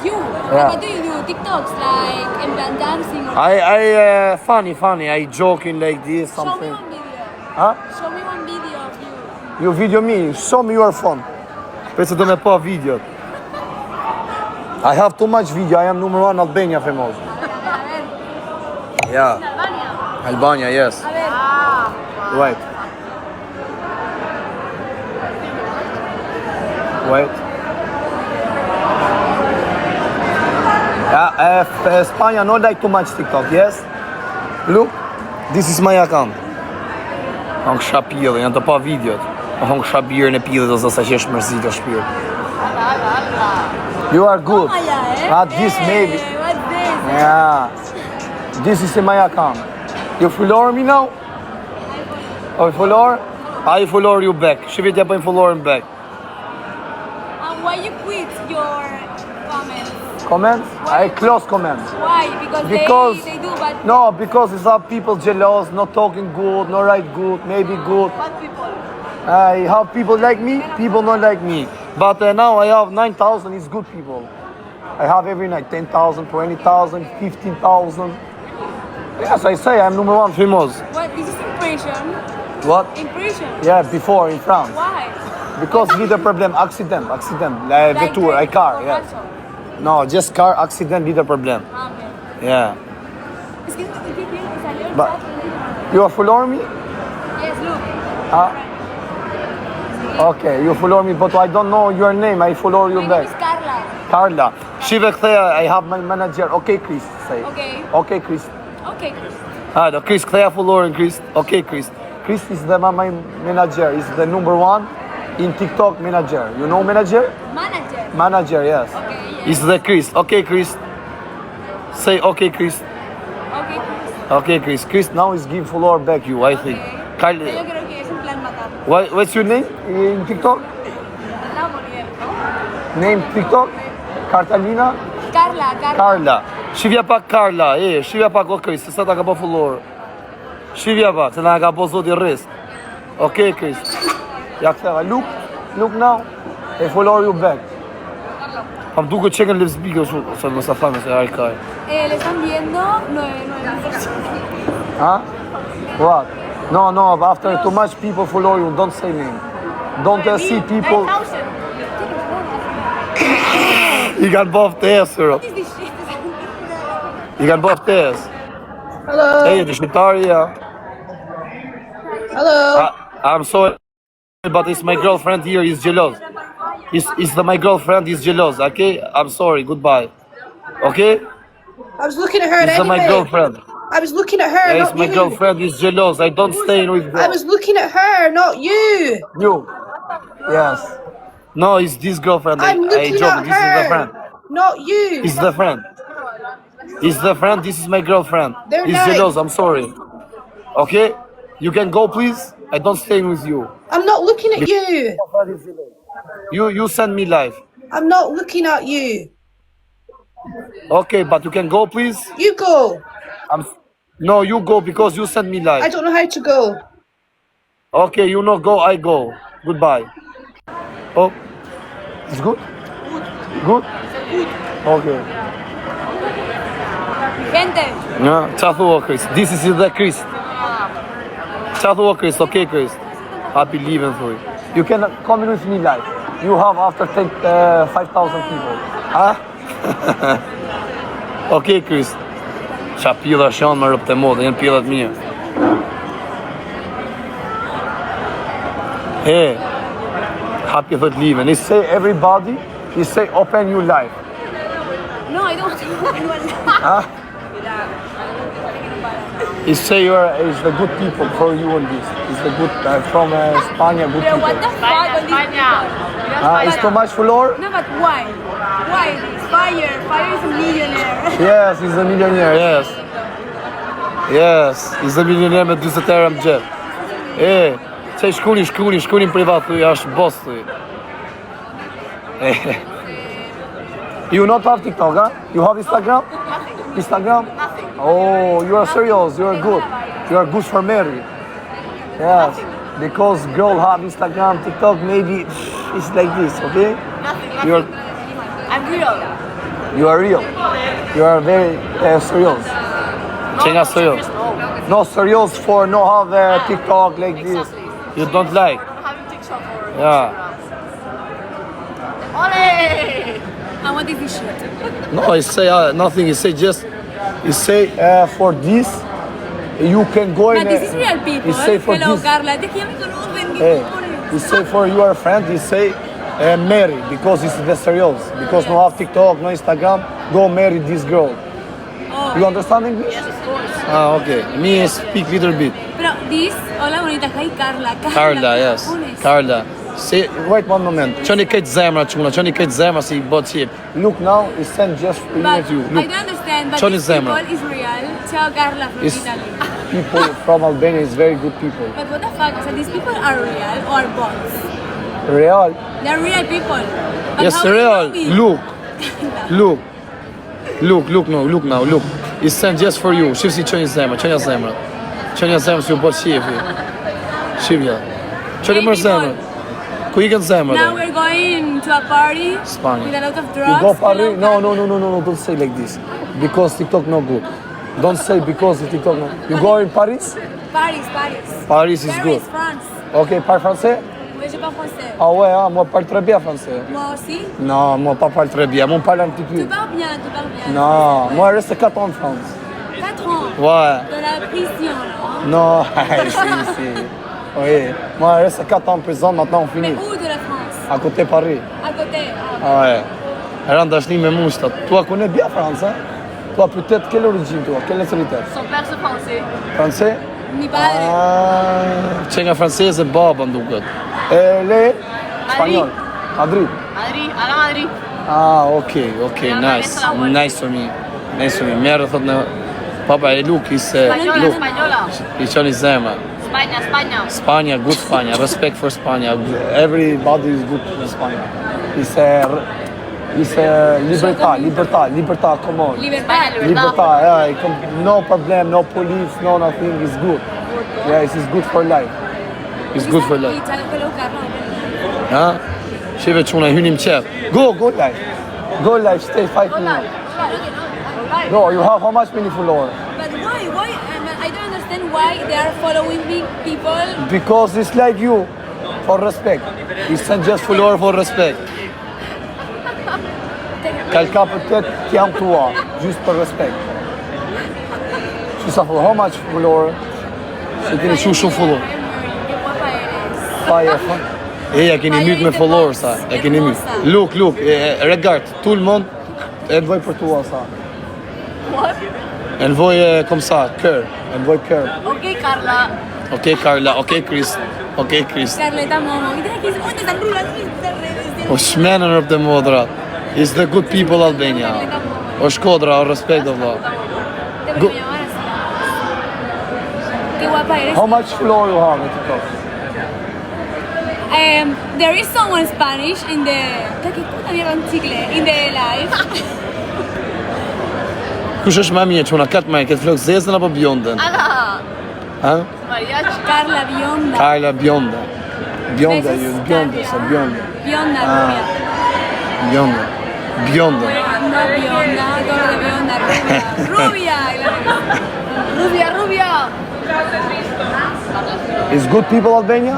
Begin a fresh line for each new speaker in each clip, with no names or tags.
you.
Yeah.
What do you do? TikToks like and dancing or
Funny. I joking like this,
show me
something.
one video.
Huh?
Show me one video of you.
You video me, show me your phone. Pse do me pa video. I have too much video, I am number 1 Albania famous. Yeah. Albania, yes. Wait. Spania not like too much TikTok, yes? Look, this is my account. Hong shapirë, janë të pa videot. Hong shapirën e pillet ose sa qesh mërzit të shpirë. You are good. This maybe.
What's this?
Yeah. This is in my account. You follow me now? Oh, follow? I follow you back. Shivit ja bëjmë following back.
Why you quit your comments?
Comments? I close comments.
Why? Because they do bad.
No, because it's have people jealous, not talking good, not write good, maybe good.
Bad people.
I have people like me, people not like me. But now I have 9,000, it's good people. I have every night 10,000, 20,000, 15,000. Yes, I say I'm number 1 famous.
What? This is impression.
What?
Impression.
Yeah, before in France.
Why?
Because little problem, accident. Like vehicle, a car, yeah. No, just car accident, little problem.
Okay.
Yeah.
Excuse me,
But you are following me?
yes, look.
Okay, you follow me, but I don't know your name. I follow you
My name
back.
is Carla.
Carla. Shiva Kthea, I have my manager. Okay, Chris, say.
Okay.
Okay, Chris.
Okay, Chris.
The Chris Kthea following Chris. Okay, Chris. Chris is my manager. He's the number 1 in TikTok manager. You know manager?
Manager.
Manager, yes.
Okay, yes.
He's the Chris. Okay, Chris. Say okay, Chris.
Okay, Chris.
Okay, Chris. Chris now is give follower back you, I think.
Okay.
Carla,
Yo creo que es un plan matar.
what's your name in TikTok?
No, morir.
Name TikTok? Cartalina?
Carla.
Carla. Shivja pak Carla, shivja pak okay, se sa ta ka po follower. Shivja pak, se na ka po zoti rris. Okay, Chris. Ja ktheva, look now. I follow you back. Pam duke checkën live speaker ose mos sa thamë se ai ka.
Le están viendo 9 personas.
Huh? What? No, but after too much people follow you, don't say name. Don't see people.
9,000.
You got both tears, sir.
What is this shit?
You got both tears.
Hello.
Hey, the shitari, yeah.
Hello.
I'm sorry, but it's my girlfriend here is jealous. My girlfriend is jealous, okay? I'm sorry, goodbye. Okay?
I was looking at her
It's
anyway.
my girlfriend.
I was looking at her,
Yes,
not
my
you.
girlfriend is jealous. I don't stay with her.
I was looking at her, not you.
You? Yes. No, it's this girlfriend.
I'm looking
joke.
at
This is the friend.
her, not you.
It's the friend. It's the friend. This is my girlfriend.
They're
He's
nice.
jealous. I'm sorry. Okay? You can go, please. I don't stay with you.
I'm not looking at you.
You send me live.
I'm not looking at you.
Okay, but you can go, please.
You go.
No, you go because you send me live.
I don't know how to go.
Okay, you know, go, I go. Goodbye. Oh, it's good? Good? Okay.
Gente.
Yeah, ciao thua, Chris. This is the Chris. Ciao thua, Chris. Okay, Chris. Happy leaving for you. You can come in with me live. You have after 5,000 people. Huh? Okay, Chris. Qa pilla shanë më rëpë të modë, jenë pillat mija. Hey, happy thot leaving. He say everybody, he say open your life.
No, I don't want to go anywhere.
Huh? He say it's the good people for you on this. It's the good from Spain, good
Pero
people.
what the fuck on this people?
It's too much follower?
No, but why? Why this? Fire is a millionaire.
Yes, he's a millionaire, yes. Yes, he's a millionaire me 40 euro më gjep. Qe shkuni privat, thuj, është boss, thuj. You not have TikTok, huh? You have Instagram? Instagram? Oh, you are serious, you are good. You are good for marriage. Yes, because girl have Instagram, TikTok, maybe it's like this, okay?
Nothing. I'm real.
You are real. You are very serious. Qenja serious. No serious for no have TikTok like this. You don't like.
I'm having TikTok or
Yeah.
Ole! I want this shirt.
No, he say nothing. He say for this you can go in.
But this is real people.
He say for
Hello,
this.
Carla. Te chiami con un
Hey, he say for your friend. He say marry because it's the serious. Because no have TikTok, no Instagram. Go marry this girl.
Oh.
You understand English?
Yes, of course.
Ah, okay. Me speak little bit.
Pero this, hola bonita, hi Carla.
Carla, yes.
Japones.
Carla. Say, wait one moment. Qëni këtë zemra quna, qëni këtë zemra si bot qip. Look now, he sent just for
But
you.
I
Look,
don't understand, but
Johnny
this
Zemra.
people is real. Ciao Carla from
It's-
Italy.
people from Albania is very good people.
But what the fuck? So these people are real or bots?
Real?
They're real people. But
Yes,
how do you
real.
know me?
Look, look. Look now, look. He sent just for you. Shif si qënjë zemra, qënja zemra. Qënja zemra si u bot qipi. Shifja. Qëni mërë zemra? Ku i kënë zemra?
Now we're going to a party
Spania.
with a lot of
You
drugs.
go Paris?
Hello,
No, don't say like this. Because TikTok no good. Don't say because TikTok no. You go in Paris?
Paris.
Paris is good.
France.
Ok, parle français?
Mais je parle français.
Ah ouais, moi parle très bien français.
Moi aussi.
Non, moi pas parle très bien, moi parle un petit peu.
Tu parles bien.
Non, moi reste 4 ans en France.
4 ans.
Ouais.
De la prison, non?
Non, si. Oui, moi reste 4 ans en prison, maintenant on
Mais
finit.
où de la France?
À côté Paris.
À côté.
Ah ouais. Rend dashni me mushtat. Toi connais bien France, hein? Toi peut-être quelle origine toi? Quelle nationalité?
Son père c'est français.
Français?
Mi padre.
Ah, qenja franceze baba duket. Le spagnol. Madrid.
Madrid, a la Madrid.
Ah, okay, nice. Nice to me. Merë thot në papa e Luke
Española, española.
I qoni zemra.
España.
Spanja, good Spanja. Respect for Spanja. Everybody is good in Spanja. It's libertà, come on.
Libertad.
Yeah, no problem, no police, no nothing. It's good. Yeah, it's good for life. It's good for life. Ha? Shive quna hynim qef. Go live, stay 5 minutes. No, you have how much many followers?
But why? I don't understand why they are following me, people.
Because it's like you, for respect. You send just follower for respect. Quelqu'un peut-être qui aime toi, juste pour respect. Tu sais how much follower? Se keni shumë follower. Fire. Ja keni myt me follower sa. Ja keni myt. Look, regard, tout le monde e nevoj për tua sa.
What?
E nevoj comme ça, cœur. E nevoj cœur.
Okay, Carla.
Ok Carla, ok Chris.
Carleta Momo.
O shmenën rëp të modrat. It's the good people Albania. O shkodra, o respect of Allah.
Qué guapa eres.
How much follower you have on TikTok?
There is someone Spanish in the... ¿Qué puta mierda un chicle? In the live.
Kush është më mirë çuna kat më këtë flok zezën apo bjondën?
Ala.
Ha?
Mariachi. Carla Bionda.
Carla Bionda. Bionda,
Besos,
ju Bionda,
Carla.
sa Bionda.
Bionda,
Ah.
rubia.
Bionda.
No, Bionda, todo de Bionda, rubia. Rubia.
Is good people Albania?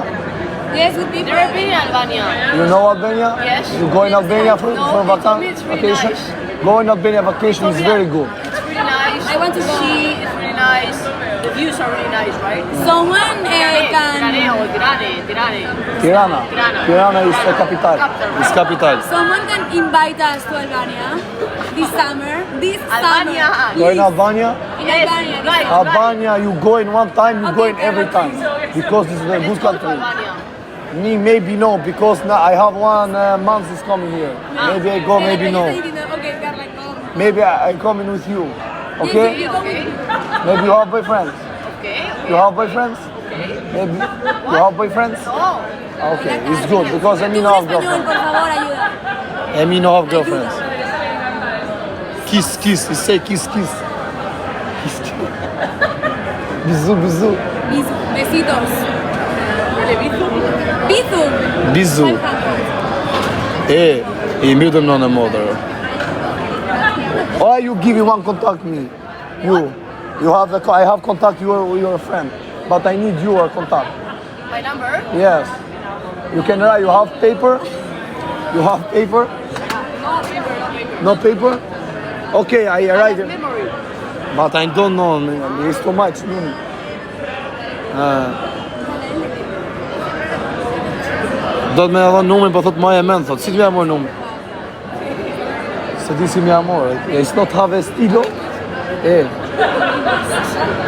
Yes, good people. They're been in Albania.
You know Albania?
Yes.
You go in Albania for
No, they told me it's really
vacation?
nice.
Go in Albania vacation is very good.
It's really nice. I want to see. It's really nice. The views are really nice, right? Someone can.
Tirana. Tirana is the capital.
Is capital.
Someone can invite us to Albania this summer.
Go in
Please.
Albania?
In Albania. Right.
Albania, you go in one time, you go in every time. Because it's a good country. Me, maybe no, because now I have 1 month is coming here. Maybe I go, maybe no.
Okay, Carla, go.
Maybe I come in with you. Okay?
Okay.
Maybe you have boyfriends.
Okay.
You have boyfriends? Maybe you have boyfriends? Okay, it's good because I mean I have
Español,
girlfriend.
por favor, ayuda.
I mean no have girlfriends. Kiss, he say kiss.
Bisous.
Besitos. Bizu.
Bizu. I mjutëm në modër.
Why you give me one contact me? You have I have contact your friend, but I need your contact.
My number?
Yes. You can write. You have paper? You have paper?
No paper, no paper.
No paper? Okay, I
I
write
have
it.
memory.
But I don't know. It's too much.
Do të me edhe numrin, po thot maja men, thot, si të me amor numrin?
Se di si mi amor. It's not have a stilo.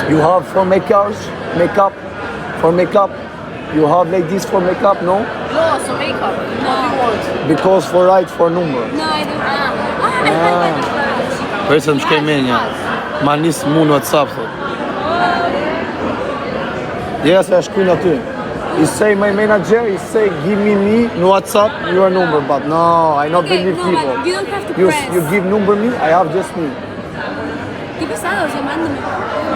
You have for makeup. For makeup. You have like this for makeup, no?
No, so makeup. No. What do you want?
Because for write for number.
No, I don't.
Për se më shkej menja. Ma nisë mu në WhatsApp, thot.
Yes, I shkruaj aty. He say my manager, he say give me no WhatsApp your number, but no, I not
Okay,
believe
no,
people.
but you don't have to
You
press.
you give number me, I have just me.
Qué pesado, o sea, mándame.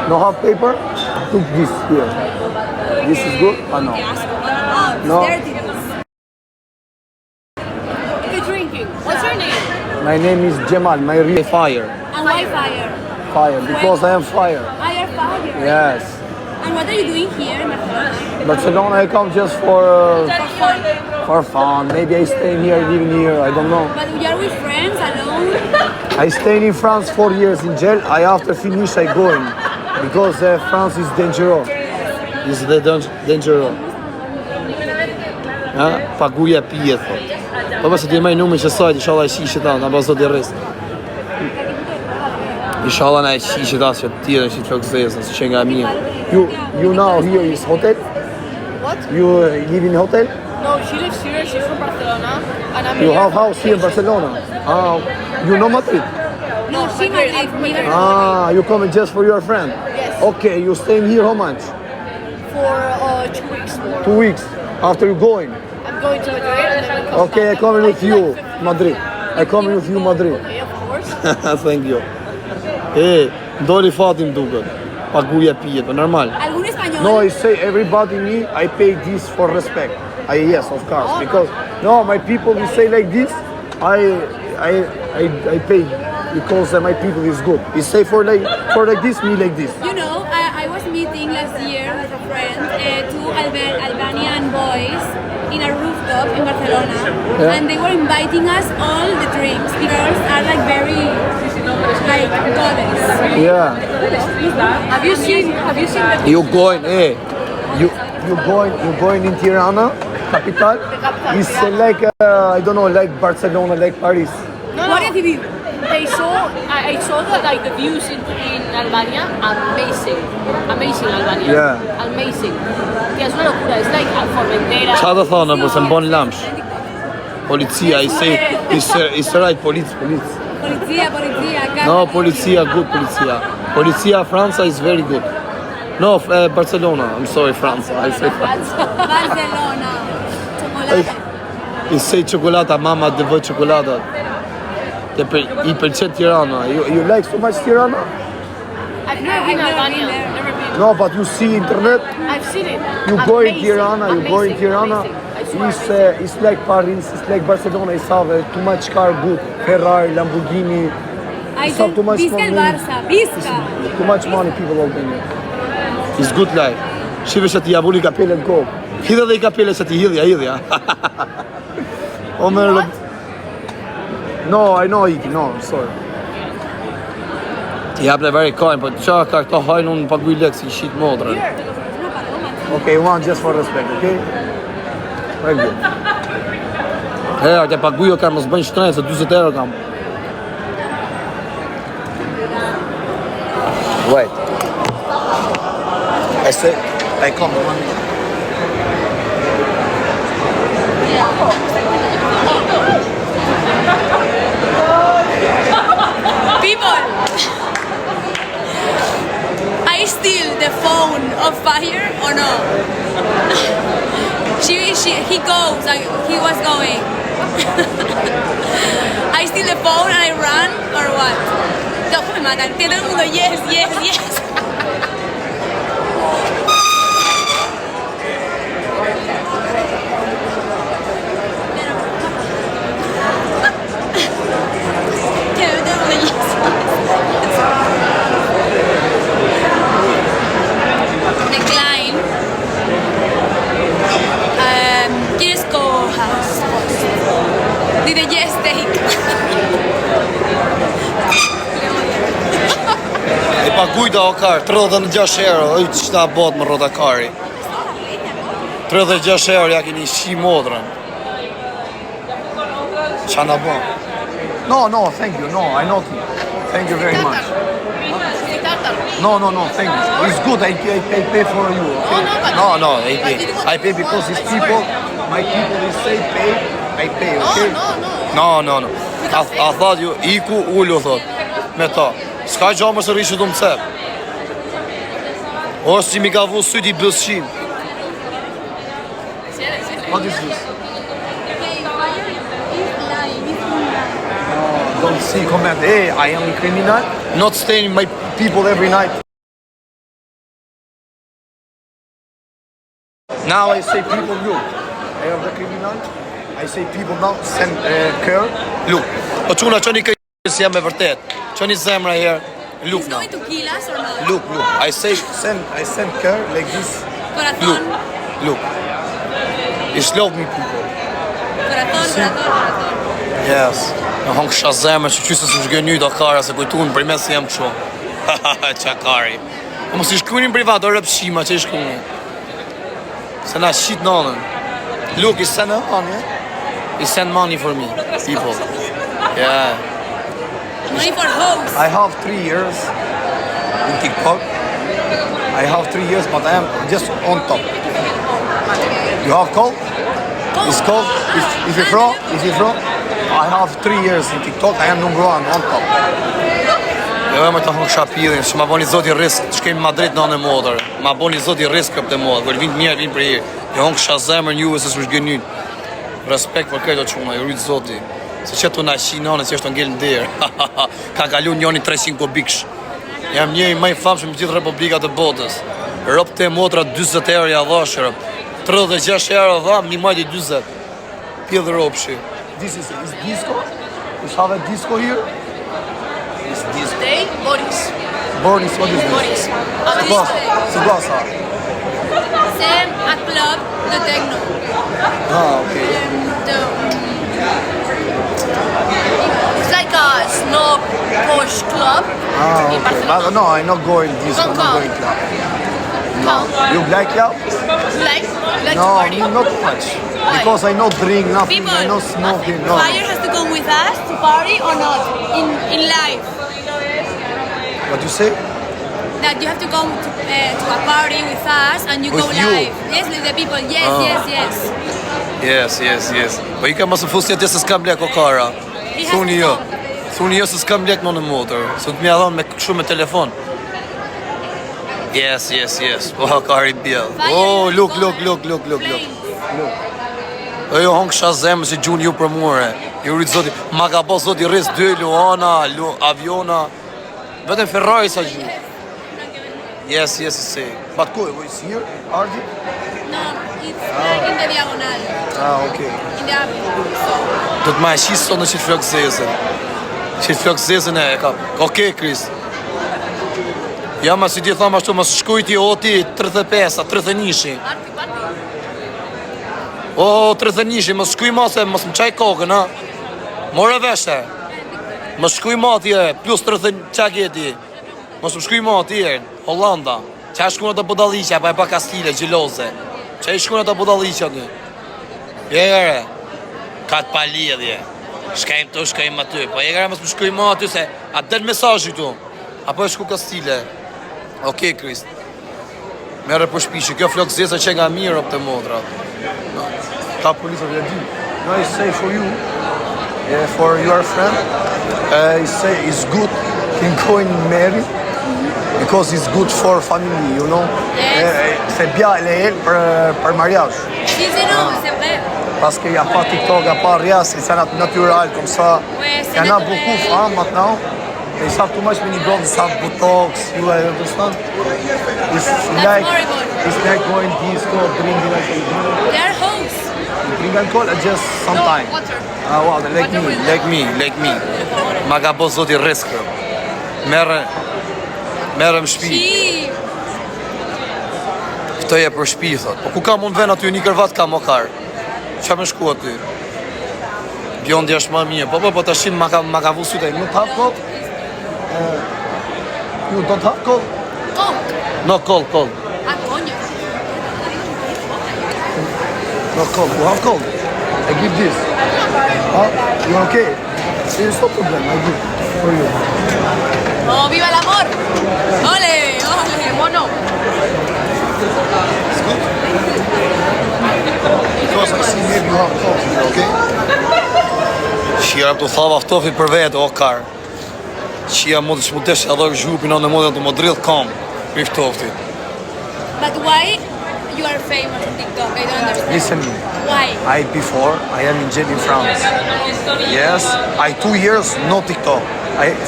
No have paper? Took this here. This is good? Ah no.
Qué asco. Oh,
No.
it's dirty. What are you drinking? What's your name?
My name is Jamal, my real
Fire.
And why fire?
fire, because I am fire.
Fire, fire.
Yes.
And what are you doing here in Barcelona?
Barcelona, I come just for fun. Maybe I stay here, living here, I don't know.
But you are with friends, alone?
I stayed in France 4 years in jail. I after finish, I going because France is dangerous.
Is the dangerous. Ha? Paguja pije, thot. Po përse ti maj numrin që sajt, inshallah e shishit ta, na bazot i rrist. Inshallah na e shishit ta që tjere që të fokzesën, që që nga mirë.
You now here is hotel?
What?
You live in hotel?
No, she lives here. She's from Barcelona. And I'm
You
here.
have house here in Barcelona? Ah, you know Madrid?
No, she Madrid. Me
Ah, you coming just for your friend?
Yes.
Okay, you staying here how much?
For 2 weeks more.
2 weeks. After you going?
I'm going to Madrid and then we come
Okay, I
back.
coming with you, Madrid. I coming with you, Madrid.
Okay, of course.
Thank you. Ndori fatim duket. Paguja pije, po normal.
¿Algún español?
No, I say everybody me, I pay this for respect. Yes, of course. Because no, my people we say like this, I pay because my people is good. We say for like this, me like this.
You know, I was meeting last year with a friend, two Albanian boys in a rooftop in Barcelona, and they were inviting us all the drinks. The girls are like very like goddess.
Yeah.
Have you seen the
You going,
You going in Tirana, capital? It's like I don't know, like Barcelona, like Paris.
What have you been? I saw that like the views in Albania, amazing Albania.
Yeah.
Amazing. Yeah, it's una locura. It's like Formentera.
qa të thonë, po se mbon lamsh. Policia, is right, police.
Policía, acá.
No, policia, good policia. Policia Franca is very good. No, Barcelona, I'm sorry, France. I say France.
Barcelona. Chocolate.
I say çokolata, mama dëvoj çokolata. I pëlqet Tirana.
You like so much Tirana?
I've never been to Albania. Never been.
No, but you see internet.
I've seen it.
You go in
Amazing,
Tirana. You go in
amazing,
Tirana.
amazing. I swear.
It's like Paris. It's like Barcelona. It's have too much car good. Ferrari, Lamborghini. It's have too much
Visca el
money.
Barça, Visca.
Too much money people over there.
It's good life. Shive që ti javulli kapele.
Let go.
Hidhe dhe I kapele që ti hidhja. O me rëllë.
No, I know Iki. No, sorry.
Ti jap dhe veri kajnë, po qa ka këto hajnë unë paguj lekë si shqit modrën.
Okay, one just for respect. Okay. Very good.
Te paguj o kam mos bëjnë shtrenë, se 20 euro kam. Wait.
I say, I come 1 minute.
People, I steal the phone of Fire or no? He goes, he was going. I steal the phone and I run or what? Todos me matan. Todo el mundo, yes. Todo el mundo, yes.
Kujta o kar, 36 euro, oj që ta bot më rrota kari. 36 euro ja keni shi modrën. Qa na bo?
No, thank you. No, I know. Thank you very much. No, thank you. It's good. I pay for you. Okay?
No,
I pay because these people, my people, they say pay. I pay. Okay?
No. A thot ju, iku ullu thot. Me ta. S'ka gjo më së rishë du më cep. O, si mi ka vu syti bësqim.
What is this? Don't see comment. Hey, I am a criminal. Not staying my people every night. Now I say people, look. I am the criminal. I say people now send care.
Luk. O quna qëni këj si jam e vërtet. Qëni zemra herë. Luk
He's
na.
going to kill us or not?
Luk. I say,
I send care like this.
Corazon.
Luk. It's love me people.
Corazon.
Yes. Në hongë kësha zemër që qysës më shgënjë do kara se kujtunë për mes jam kësho. Qa kari. Po mos i shkrunin privat, o rëpshima që i shkrunin. Se na shqit nanën. Look, he send money. He send money for me, people. Yeah.
Money for hoes.
I have 3 years in TikTok. I have 3 years, but I am just on top. You have call? It's called. If you're from, I have 3 years in TikTok. I am number 1 on top.
Jo me të hongë shapirin, që ma boni zoti risk, që kemi Madrid në anë e modër. Ma boni zoti risk këpë të modë, vërë vind mirë, vind për i. Jo hongë kësha zemër njuve se s'më shgënjën. Respekt për këtë o quna, i rritë zoti. Se që të na shi në anë, që është të ngellë në derë. Ka kalu njoni 300 kubiksh. Jam një i maj famshëm në gjithë republikat e botës. Ropë të motra 20 euro ja dhashë, 36 euro dham, një majti 20. Pjedhë ropëshi.
This is disco. We have a disco here. It's disco.
Today, Boris.
Boris, what is this?
Boris.
Sugasa.
Same at club, the techno.
Okay.
It's like a snob posh club in
Okay.
Barcelona.
No, I'm not going disco. I'm not going club.
No.
You like club?
Like to
No,
party?
not much. Because I not drink nothing.
People,
I not smoking. No.
Fire has to come with us to party or not in life.
What you say?
That you have to come to a party with us and you
With
go
you?
live. Yes, with the people. Yes.
Yes. Po i ka mos të fusni atje se s'kam lek o kara.
He has
Thuni
to
jo.
come.
Thuni jo se s'kam lek në motor. Se të mja dhonë me kështu me telefon. Yes. Oh, kari bjell. Oh, look.
Flames.
E jo hongë kësha zemë si gjun ju për mure. Ju rritë zoti. Ma ka po zoti rris 2 Luana, aviona. Vetëm Ferrari sa gju. Yes, see.
But cool. It's here, Ardi?
No, it's like in the diagonal.
Okay.
In the avenue.
Do të ma e shisë sot në qitë flokë zezën. Qitë flokë zezën e ka. Okej, Kris. Ja, ma si ti thamë ashtu, ma së shkujti o ti 35, 31.
Party.
O, 31, ma shkuj ma se, ma së më qaj kokën, ha? More veshe. Ma shkuj ma tje, plus 30, qa kjeti? Ma së më shkuj ma tje, Hollanda. Qa shkuj në të budaliqa, pa e pa Kastile, gjeloze. Qa i shkuj në të budaliqa ty? Jere, ka të palidhje. Shkajmë të, shkajmë aty. Po jere, ma së më shkuj ma aty se, a del mesajë tu? Apo e shku Kastile? Okej, Krist. Mere për shpishë, kjo flokë zesa që nga mirë op të modrat.
Ka police of the No, I say for you, for your friend, I say it's good can go and marry because it's good for family, you know.
Yes.
C'est bien elle pour mariage.
Si, non, c'est vrai.
Parce qu'il n'y a pas TikTok, il n'y a pas rien, c'est naturel comme ça.
Ouais,
Il y en a
naturel.
beaucoup de femmes maintenant. They have too much many girls, they have Botox, you understand? It's
horrible.
It's like going disco, drinking alcohol.
They are hoes.
Drink alcohol just sometimes.
Water.
Well, like me.
Like me. Ma ka po zoti riskë. Merë më shpi.
Chi.
Këtoje për shpi, thot. Po ku ka mund ven aty, një kërvat ka mokar. Qa me shku aty? Bjondi është ma mirë. Po, të shim ma ka vu syte.
Nuk have club?
You don't have cold?
Coke.
No cold.
Ah, coño.
No cold. You have cold? I give this. Huh? You okay? It's no problem. I give for you.
Oh, viva el amor. Ole, mono.
Because I see maybe you have coffee, okay?
Shira të thava ftofi për vetë, o kar. Shia mund të shmutesh edhe zhupin në modën të më dridh kam për ftofti.
But why you are famous on TikTok? I don't understand.
Listen me.
Why?
I am in jail in France. Yes, 2 years no TikTok.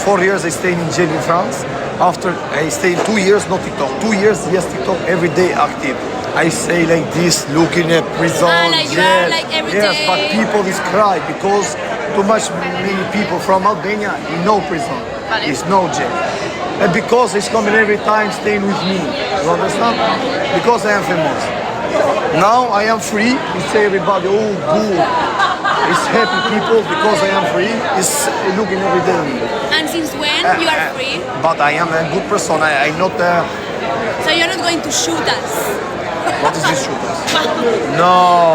4 years I stayed in jail in France. After I stayed 2 years no TikTok. 2 years yes TikTok every day active. I say like this, looking at prison.
Like you are like every
yes,
day.
but people is cry because too much many people from Albania in no prison. It's no jail. And because it's coming every time staying with me. You understand? Because I am famous. Now I am free. We say everybody, oh good. It's happy people because I am free. It's looking every day.
And since when you are free?
But I am a good person. I not.
So you're not going to shoot us?
What is this shooters? No.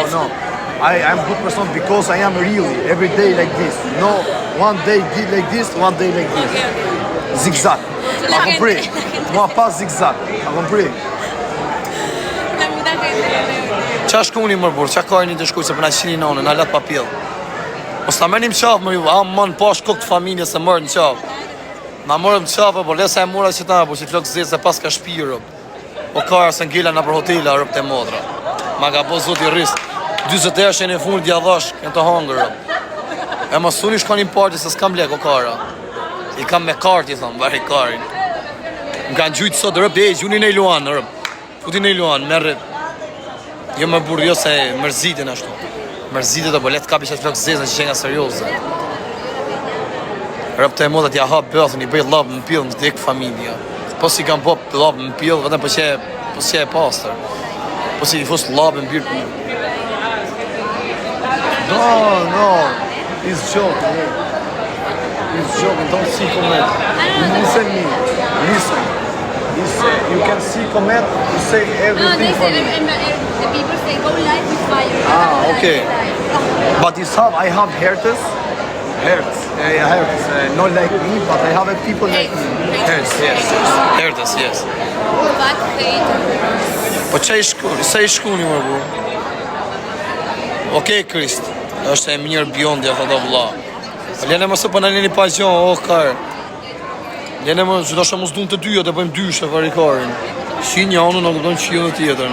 I'm good person because I am really every day like this. No, one day did like this, one day like this.
Okay.
Zigzag. A compris? Moi pas zigzag. A compris?
Qa shkuni mërë burë, qa ka e një të shkuj se për na qini nane, na letë papil. Mos ta menim qafë më ju, man pa shkok të familje se mërë në qafë. Na mërëm qafë, por lesa e mura që ta, por që flokë zezë se pas ka shpirë. O kara se ngila në për hotela, rëp të modra. Ma ka po zoti rrisë, 20 herë e në fundit djadhash, kënë të hangër, rëp. E më suni shka një parti se s'kam lek, o kara. I kam me karti, thonë, bari karin. Më kanë gjujtë sot, rëp, unë i nej luan, rëp. Futi nej luan, merë. Jo më burë, jo se mërzitin ashtu. Mërzitin të po letë kapi që të flokë zezën që qenga serioze. Rëp të e modat ja hapë bëthën, i bëjt labë më pillë, më dekë familja. Po si kam po labë më pillë, vetëm po që e pastër. Po si i fusë labë më pillë.
No. It's joking. It's joking. Don't see comment. Listen me. Listen. You can see comment. You say
No,
everything
they
for
say,
me.
the people say go live with fire.
Ah, okay.
Live.
But I have hertz. Not like me, but I have people like me.
Hertës, yes.
But haters.
Po që i shkuni më burë? Okej, Krist, është e mirë bjondja, thë do vla. Lene më së për në leni pa gjonë, oh karë. Lene më që do shë mos dun të dyja të bëjmë dyshe varikarin. Shi një anë në këpëton që dhe tjetër.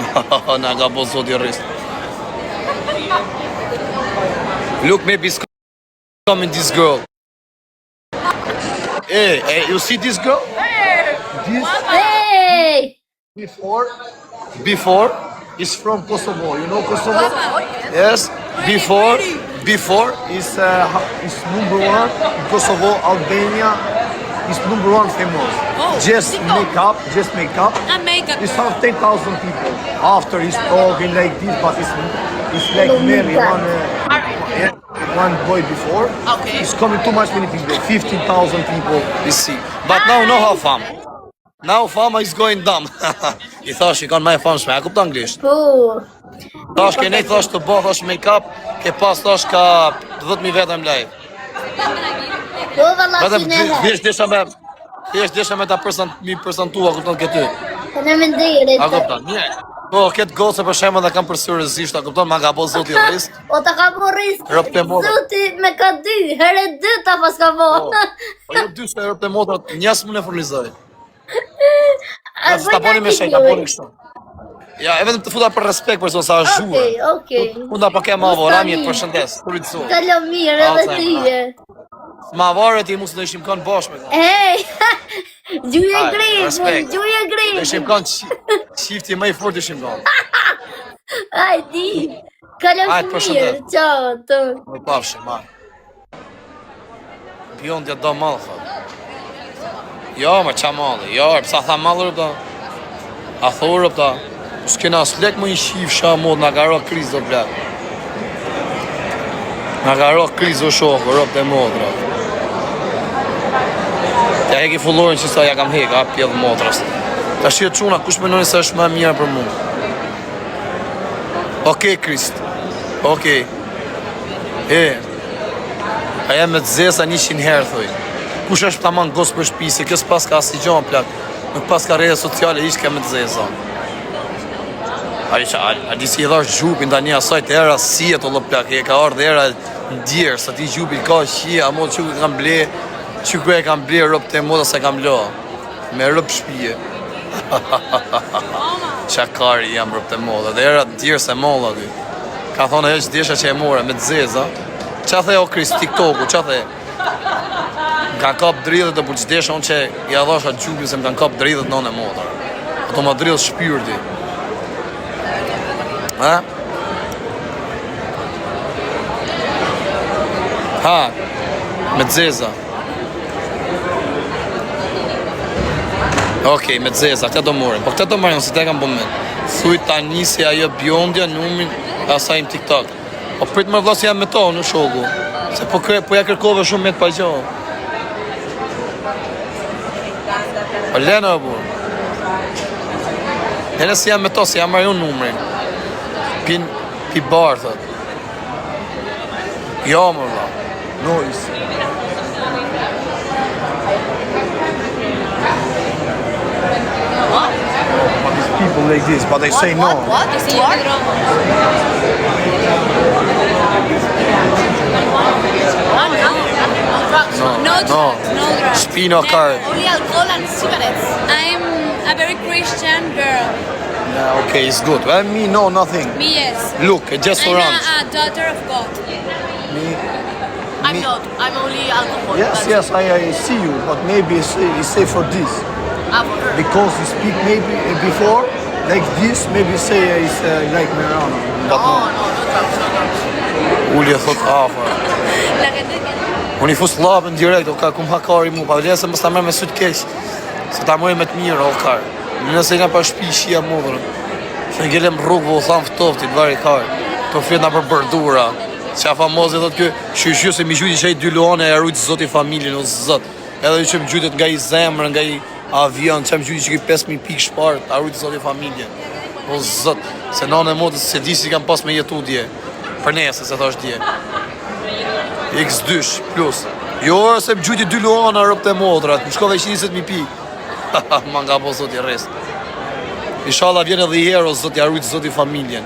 Në ka po zot i rrisë. Look, maybe it's coming this girl. Hey, you see this girl?
This
Hey!
before is from Kosovo. You know Kosovo? Yes. Before is number 1 in Kosovo, Albania. Is number 1 famous. Just make up.
And makeup.
It's have 10,000 people. After he's talking like this, but it's like Mary, one boy before.
Okay.
It's coming too much many people. 15,000 people.
You see. But now no how fam. Now fama is going dumb. I thash, i kanë ma e famshme, a kupta anglisht?
Po.
Thash, ke nej thash të bo, thash make-up, ke pas thash ka 10.000 vetëm live.
Po valla
Vetëm
si ne.
thjesht desha me ta prezentua, kupton këty.
Po ne mendej
A kupton? Mirë. Po, këtë goce për shembull dhe kam për seriozisht, a kupton, ma ka bo zoti rris.
O ta ka po risk.
Rëp të moda.
Zoti me ka 2, herë 2 ta pas ka po.
Po jo dy se rëp të moda, njës më në furnizoj.
A
Ta poni me shenjë, ta poni kështu. Ja, e vetëm të futa për respekt për zonë sa është zhurë.
Okej.
Unda pa ke ma vora, mirë, përshëndes, përritësu.
Kalo mirë edhe tyje.
Ma varë ti mos të ishim kanë bashkë.
Hey! Gjuje
Hajde,
grim,
respekt.
gjuje grim.
Ishim kanë qifti më i fort ishim kanë.
Ai di. Kalo
Hajde,
mirë.
përshëndet.
Ciao, të.
Më pafshë, ma. Bjondja do malë, thë. Jo, më qa malë, jo, pësa tha malë rëpta. A thorë rëpta. S'kena s'lek më i shif sha mod, nga ka ro kriz do plak. Nga ka ro kriz do shokë, rëpë të mod, rëpë. Ja heki fullorin që sa ja kam hek, a pjedh motrës. Ta shqie quna, kush menoni se është më e mirë për mu? Okej, Krist. Okej. A jam me të zesa 100 herë, thuj. Kush është ta manë gosë për shpisi, kësë pas ka asë gjonë plak. Nuk pas ka rrede sociale, ishtë ka me të zesa. A di si i dhash gjupin, da një asaj të era si e të lë plak, e ka ardhë era ndjerë, sa ti gjupin ka shia, a mod që ku kam ble, që ku e kam ble rëpë të moda se kam lo. Me rëpë shpije. Qakari jam rëpë të moda, dhe era ndjerë se moda dy. Ka thonë e që desha që e more, me të zeza. Qa the o Kris, TikToku, qa the? Më kanë kap dridhët dhe për që desha unë që ja dhasha gjupin se më kanë kap dridhët në e moda. Ato më dridhët shpyrti. Ha, me të zeza. Okej, me të zeza, këta do morin. Po këta do marrin, se te kam bëmen. Thuj tani se ajo bjondja numin asaj në TikTok. Po prit më vlasë jam me to, në shoku. Se po ja kërkove shumë me të pajgjohë. Po lena o burë. Lena si jam me to, se jam marrin unë numrin. Pi barë, thët. Jo, më vla.
Noise. But these people like this, but they say no.
What? Is it what?
No drugs.
Shpino kar.
Only alcohol and cigarettes.
I'm a very Christian girl.
Yeah, okay, it's good.
Me, no, nothing.
Me, yes.
Look, just for
I'm
runs.
a daughter of God.
I'm not. I'm only alcohol.
Yes, yes, I see you, but maybe it's safe for this.
For her.
Because you speak maybe before, like this, maybe say it's like marijuana. But
No drugs, no drugs.
Uli e thot afer.
La gente que...
Unë i fus lapën direkt, o ka kum hakari mu, pa vlerë se mos ta merr me sy të keq. Se ta mori me të mirë, o kar. Nëse nga pa shtëpi shia modrën. Se ngelem rrugë u tham ftoftit, vari kar. Të flet na për bardura. Qa famozi thot kë, shyshy se mi gjyti që i 2 luane e rujtë zoti familjen, o zot. Edhe që më gjytet nga i zemrë, nga i avion, që më gjyti që ki 5.000 pikë shpart, a rujtë zoti familjen. O zot, se nane modës se di si kam pas me jetu dje. Për nese, se thash dje. X2 plus. Jo, se më gjyti 2 luana rëpë të modrat, më shkove 20.000 pikë. Ma nga po zoti rest. Inshallah vjen edhe i herë, o zoti, a rujtë zoti familjen.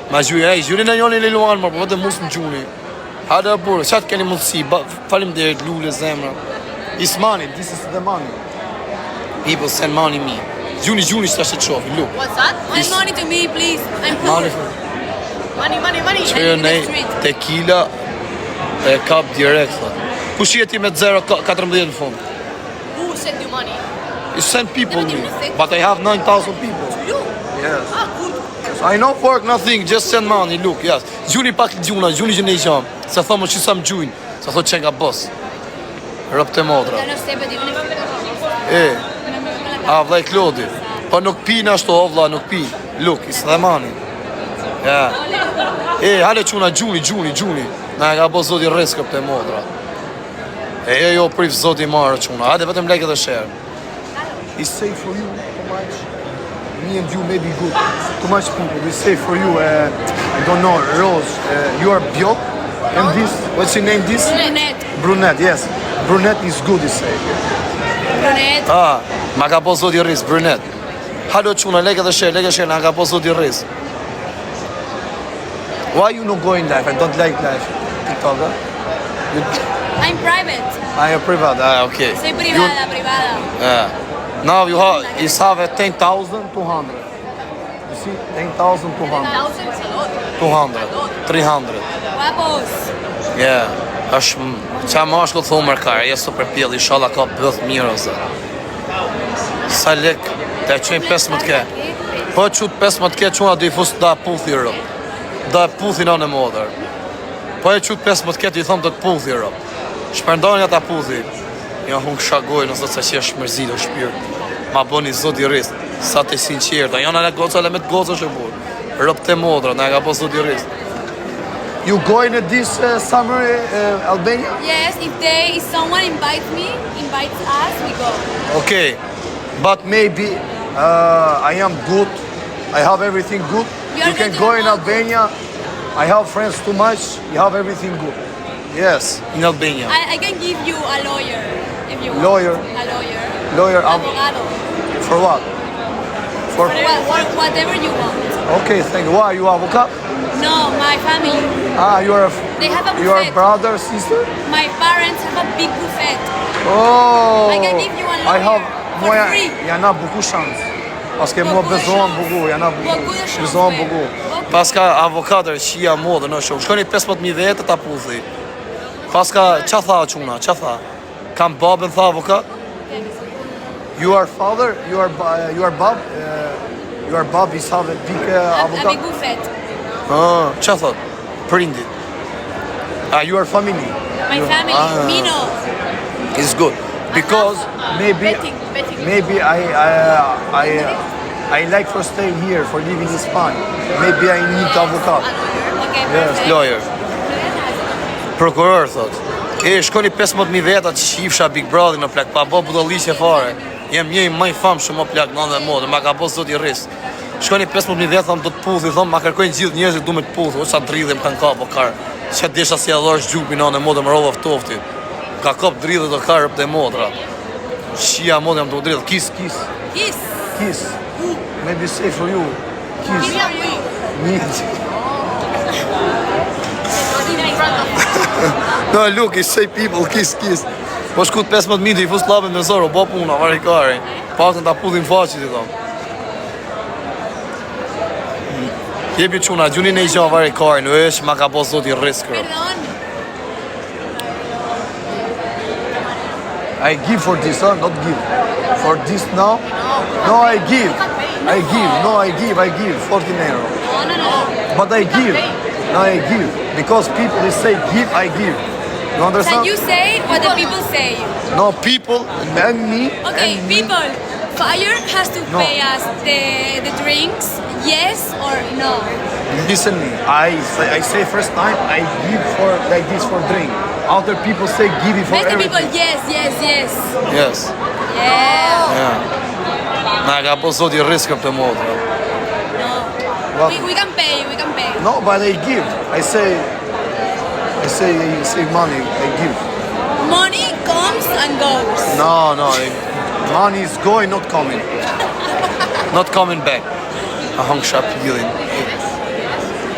Ma gjyri në njoni në luanë, po vëtë musë në gjuni. Hada burë, qatë keni mundësi, falim dhe lule zemra.
it's money. This is the money.
People send money me. Gjuni që ta shtë qofi, look.
What's that?
Send money to me, please. I'm poor.
Money.
Që
in the
nej,
street.
tequila e kap direkt, thot. Kush jeti me 0.14 në fund?
Who sent you money?
You send people me, but I have 9,000 people.
You?
Yes.
Good.
I know work nothing, just send money, look, yes. Gjuni pak gjuna, gjuni që ne i qamë. Se thomë që sa më gjujnë, se thot që nga bos. Rëpë të modra.
Ya no sé, pero tiene una...
A, vla i Klodi. Po nuk pi në ashtu, o vla, nuk pi. Look, is the money. Ja. Hale quna, gjuni. Na e ka bo zoti reskëp të modra. Jo prif zoti marë quna. Hade vetëm leke dhe shërë.
It's safe for you. Too much. Me and you may be good. Too much people. It's safe for you. I don't know. Rose, you are Biop. And this, what's your name? This?
Brunette.
Brunette. Yes. Brunette is good. It's safe.
Brunette.
Ma ka po zoti rris, Brunet. Halo quna, leke dhe shërë, na ka po zoti rris.
Why you not going live? I don't like live. TikTok.
I'm private.
I am private.
Okay.
Soy privada.
Now you have 10,200.
You see, 10,200.
Thousands a lot.
200. 300.
Guapos.
Yeah. Është qa mashkull thomër kare, je super pjell, inshallah ka bëth mirë ose. Sa lek, te qojnë 15 ke. Po qut 15 ke, quna do i fus da puthi rëp. Da puthi në në modër. Po e qut 15 ke, do i thom do të puthi rëp. Shpërndoni ata puthi. Jo hung shagoj, nësë të që është mërzit o shpirë. Ma boni zot i rrisë, sa të sinqerta. Jo në goca, le me të goca shë burë. Rëp të modra, në ka po zot i rrisë.
You going to this summer Albania?
Yes, if someone invites us, we go.
Okay, but maybe I am good. I have everything good. You can go in Albania. I have friends too much. You have everything good. Yes, in Albania.
I can give you a lawyer if you want.
Lawyer.
A lawyer.
Lawyer.
Abogado.
For what? For
Whatever you want.
Okay, thank you. Why you avocado?
No, my family.
Ah, you are.
They have a buffet.
Your brother, sister?
My parents have a big buffet.
Oh.
I can give you a lawyer
I have.
for
Moja
free.
janë beaucoup chance. Paske mua bezohem beaucoup, janë
Beaucoup
bezohem beaucoup. Paska avokatër qia modë në shumë. Shkoni 15.000 vete ta puthi. Paska qa tha çuna, qa tha? Kam babën tha avokat? You are father, you are Bob, your Bob is have a big
A
avocat.
big buffet.
Ah, qa thot? Prindit. Ah, you are family.
My family. Mino.
It's good because maybe I like for stay here for living in Spain. Maybe I need avocat.
Okay,
Yes,
perfect.
lawyer. Prokuror thot. Shkoni 15.000 veta të shifsha Big Brother në plak, pa bo budalliqe fare. Jem një më i famshëm më plak në dhe modë, ma ka bo zot i rris. Shkoni 15.000 veta, thëmë do të puthi, thëmë ma kërkojnë gjithë njerëzit du me të puthi, o qa dridhe më kanë ka po karë. Që desha si adhosh gjupi në dhe modë më rova ftofti. Ka kop dridhe të karë për dhe modra. Shia modë jam të dridhe, kiss. Kiss. Maybe say for you. Kiss. No, look, he say people, kiss. Po shkut 15.000 i fus labën me zorë, o bo puna, vari kari. Pasën ta pudhin faqit i thonë. Jepi quna, gjuni në i gjo vari kari, në është ma ka po zot i riskër.
Perdón.
I give for this, huh? Not give. For this now? No, I give. I give 14 euro.
No.
But I give. No, I give. Because people, they say give, I give. You
Can
understand?
you say what the people say?
No, people and me.
Okay,
and me.
people. Fire has to
No.
pay us the drinks, yes or no?
Listen me. I say first time, I give for like this for drink. Other people say give it for
Many people,
everything.
yes.
Yes.
Yeah.
Yeah. Na ka po zot i riskër të modë.
No.
What?
We can pay.
No, but I give. I say money, I give.
Money comes and goes.
No, money is going, not coming. Not coming back. A hong shop dealing.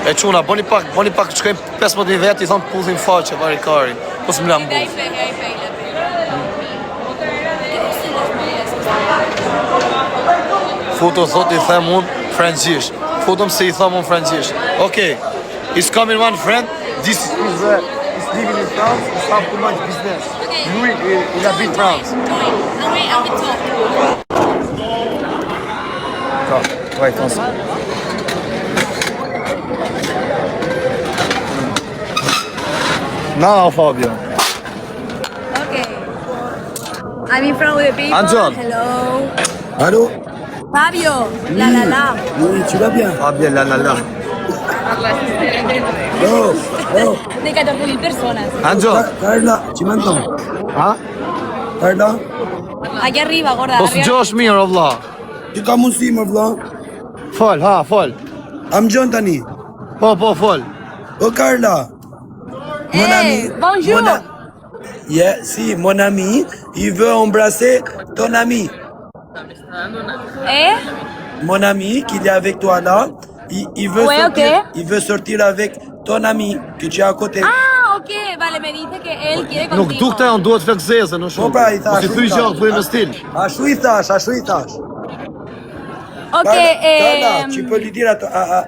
E quna, boni pak, të shkojmë 15.000 vetë, i thonë pullin faqe, vari kari. Po s'm la
I
mbull.
pay.
Futo thot i them unë frangjish. Futom se i them unë frangjish. Okay, is coming one friend. This is living in France, is have too much business.
Okay.
Lui, il habite France.
And we talk.
Vai, attention. Now, Fabio.
Okay. I'm in front with the people.
Anjon.
Hello.
Allô?
Fabio. La.
Oui, tu vas bien?
Fabio, la.
Oh,
De 14.000 personas.
Anjo.
Carla, tu m'entends?
Ha?
Carla?
Aquí arriba, gorda.
Po s'gjosh mirë, o vlla.
Ti ka mundësi më vëlla?
Fol.
Am John tani.
Po, fol.
Oh Carla. Mon ami.
Bonjour.
Yeah, si, mon ami, il veut embrasser ton ami. Mon ami qui est avec toi là, il veut
Ouais,
sortir,
ok.
il veut sortir avec ton ami que tu as à côté.
Ah, ok. Vale, me dice que él quiere
Nuk
contigo.
dukte janë duhet flekzeze në
Po
shumë.
pra, i thash.
Mos i thyj gjatë, bëjmë në stil.
Ashtu i thash.
Ok,
Carla, tu peux lui dire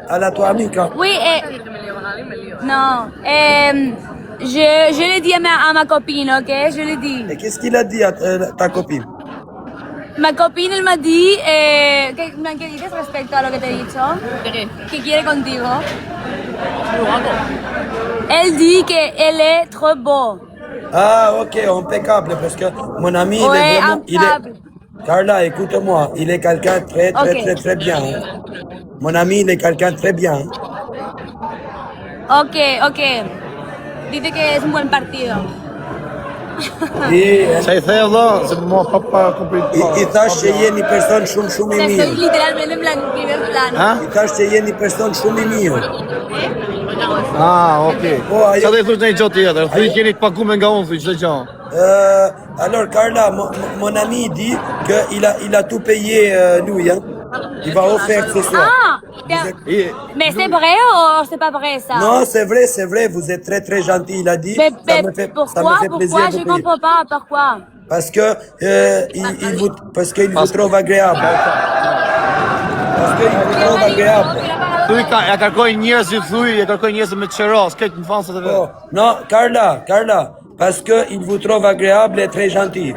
à la tua amica.
Oui, non. Je l'ai dit à ma copine, ok? Je l'ai dit.
Et qu'est-ce qu'il a dit à ta copine?
Ma copine él me di, ¿qué dices respecto a lo que te he dicho? Que quiere contigo. Elle dit que elle est trop beau.
Ah, ok, impeccable, parce que mon ami, il
Ouais,
est vraiment...
impeccable.
Carla, écoute-moi, il est quelqu'un très
Ok.
bien. Hein. Mon ami, il est quelqu'un très bien. Hein.
Ok. Dice que es un buen partido.
Sa I the vëlla, se më pa komplet.
I thash që jeni person shumë I
Estoy
mirë.
literalmente en primer plano.
Ha?
I thash që jeni person shumë I mirë.
Okay.
Po, ajo-
Sa do I thosh ndonjë gjë tjetër? Thuaj keni të paguar nga unë, thuaj çdo gjë.
Alors Carla, mon ami dit qu'il a tout payé lui, hein. Il va offrir ce soir.
Ah, mais c'est vrai ou c'est pas vrai ça?
Non, c'est vrai, vous êtes très gentil, il a dit.
Mais
ça me fait
pourquoi
plaisir de
je
payer.
comprends pas pourquoi.
Parce que il vous trouve agréable. Parce qu'il vous trouve agréable.
Thuaj ja kërkoj njerëzit, ja kërkoj njerëz me çeros, këtë në fansat e vet.
Oh, non, Carla, parce que il vous trouve agréable et très gentil.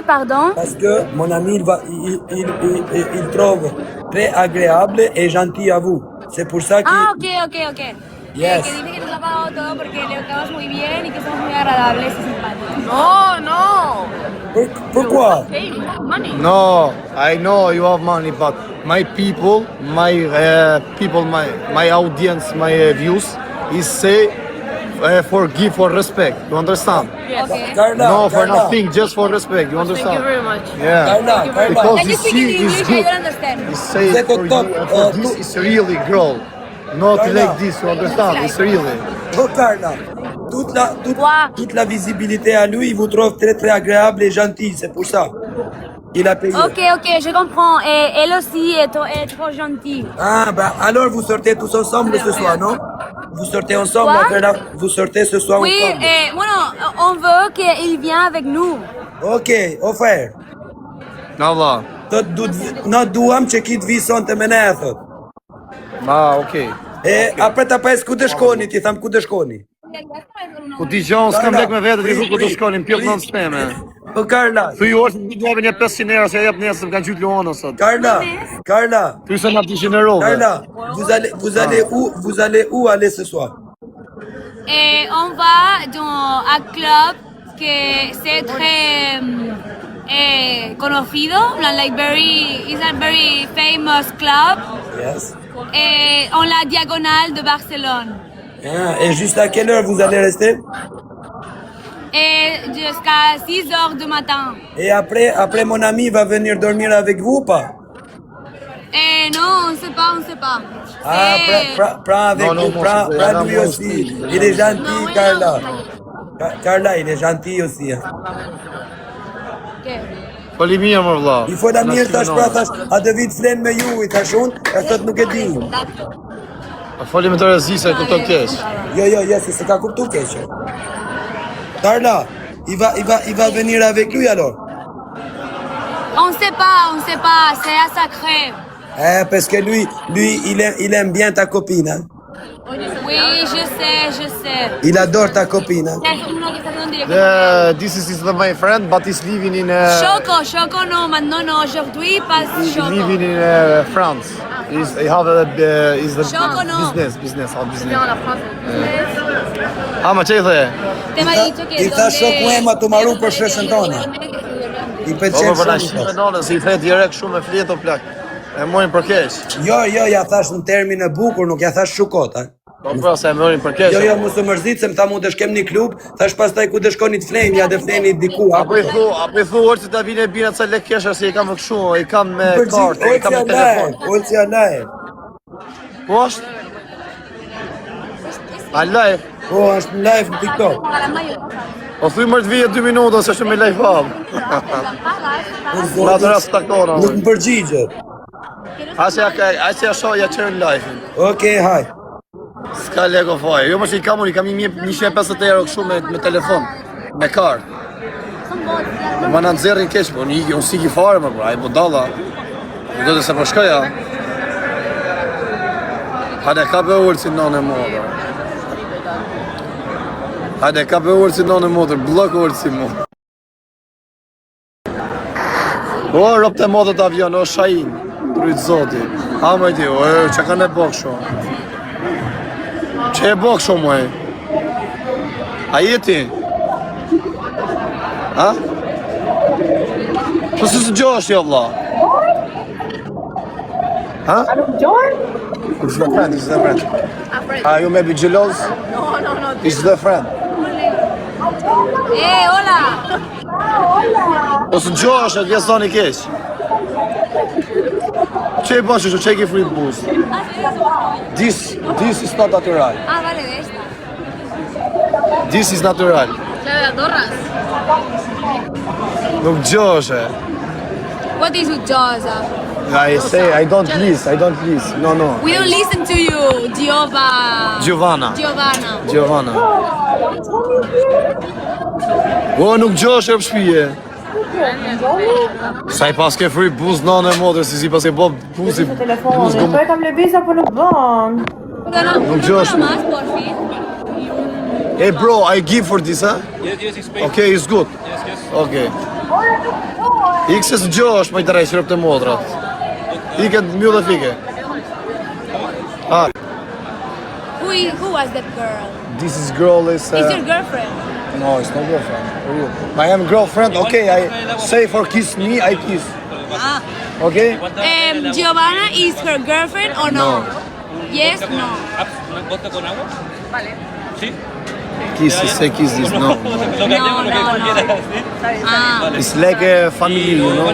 Pardon?
Parce que mon ami, il trouve très agréable et gentil à vous. C'est pour ça qu'il...
Ah, ok.
Yes.
Que dice que nos ha pagado todo porque le tratamos muy bien y que somos muy agradables y simpáticos.
No.
Pourquoi?
Hey, money.
No, I know you have money, but my people, my audience, my views, is say forgive for respect. You understand?
Yes.
Okay.
Carla,
No, for
Carla,
nothing, just for respect. You
Thank you
understand?
very much.
Yeah.
Carla,
Because
Can you
you
speak in
see,
English?
it's
I
good.
don't understand.
It's say
Vous êtes au
for
top,
you, and for this
tout-
is really girl. Not
Carla.
like this, you understand? It's really.
oh Carla,
Quoi?
toute la visibilité à lui, il vous trouve très agréable et gentil, c'est pour ça. Il a payé.
Ok, je comprends. Et elle aussi est trop gentille.
Ah, bah alors vous sortez tous ensemble ce soir, non? Vous sortez ensemble,
Quoi?
Carla? Vous sortez ce soir
Oui,
ensemble.
bueno, on veut qu'il vienne avec nous.
Ok, offert.
Allah.
Na duam që ki të vi sonte me ne, e thot.
Okay.
E apre ta pes ku të shkoni, ti tham ku të shkoni.
Po ti gjon, s'kam lek me vete, ti thu ku të shkonin, pjot në steme.
Po Carla,
Thuj është një të një 500 euro, se jep nesër, kanë gjytë Luana sot.
Carla,
Thuj se nga 200 euro.
Carla, vous allez où aller ce soir?
Et on va dans un club que c'est très conocido, it's a very famous club,
Yes.
et en la diagonale de Barcelone.
Ah, et juste à quelle heure vous allez rester?
Et jusqu'à 6 heures du matin.
Et après mon ami va venir dormir avec vous ou pas?
Et non, on sait pas.
Ah, prends avec
Non,
vous,
moi,
prends
c'est
lui
vraiment
aussi.
style.
Il est gentil,
Non,
Carla.
non.
Carla, il est gentil aussi. Hein.
Fali mirë më vëlla.
I fola mirë tash pra thash, a do vit flen me ju, i thash unë, e thot nuk e di.
Fali me të rezi se kupton keq.
Jo, se ka kuptu keq. Carla, il va venir avec lui alors?
On sait pas, c'est à sacré.
Parce que lui, il aime bien ta copine. Hein?
Oui, je sais.
Il adore ta copine. Hein?
C'est uno que está haciendo un directo.
This is my friend, but he's living in
Choco, non, maintenant, non, aujourd'hui, pas Choco.
living in France. He have is the
Choco, no.
business.
Viens à la France.
Ah, ma çe the?
Te me ha dicho que
I thash shoku ema të maru për shpresën tonë. I
Po
pëlqen
për na
shumë.
shime nonën, si i the direkt shumë me fletë o plak. E mojnë për keq.
Jo, ja thash në termin e bukur, nuk ja thash shukot. Ha?
Po pra se e mojnë për keq.
Jo, mos të mërzit, se më tha mu të shkem një klub, thash pastaj ku të shkoni të fleni, ja të fleni diku.
Apo i thu orë që ta vine bina ca lek kesha se i kam këshu, i kam me kartë, i kam me telefon.
Olci Alaev.
Po është? A live?
Po, është në live në TikTok.
Po thuj mërë të vije 2 minuta se shumë i live hub. Në atë rast takona.
Nuk më përgjigjet.
Ase ja shoh ja qërë në live.
Okej, haj.
S'ka leko faj. Jo më që i kam 150 euro këshu me telefon. Me kartë. Ma në nëzërin keq, po unë s'iki fare më bra, i budalla. Nuk do të se përshkoja. Hade ka be ullë si nane më bra. Hade ka be ullë si nane më tër, blok ullë si më. O, ropë të modët avion, o Shahin, drujtë zoti. Ha më i ti, që ka ne bok shumë. Që e bok shumë, mëj? A jeti? Ha? Po se së gjosh jo, vla? Huh? It's the friend, it's the friend. You may be jealous?
No.
It's the friend.
Hola!
Ose gjosh, e vjen zoni keq. Çe bën që çe ke free boost. This is not natural.
Vale, de esta.
This is natural.
Torras.
Nuk gjosh e.
What is with Josa?
I say I don't listen. No.
We don't listen to you,
Giovanna.
Giovanna.
O, nuk gjosh e për shpije. Sa I pas ke free boost nane e modrë, si pas ke bo boost i boost gom.
Po e kam lëviz apo nuk bën?
Nuk gjosh.
Más, por fin.
Hey bro, I give for this, huh?
Yes, it's paid.
Okay, it's good.
Yes.
Okay. X gjosh, më I drejt shërëp të modrat. Ike mjull dhe fike.
Who was that girl?
This is girl is...
Is your girlfriend?
No, it's not girlfriend. For you. I am girlfriend, okay, I say for kiss me, I kiss. Okay?
Giovanna is her girlfriend or no? Yes, no.
¿Vodka con agua? Vale. ¿Sí?
Kiss, say kiss this, no.
Lo cambiamos lo que tú quieras, ¿sí?
It's like a family, you know?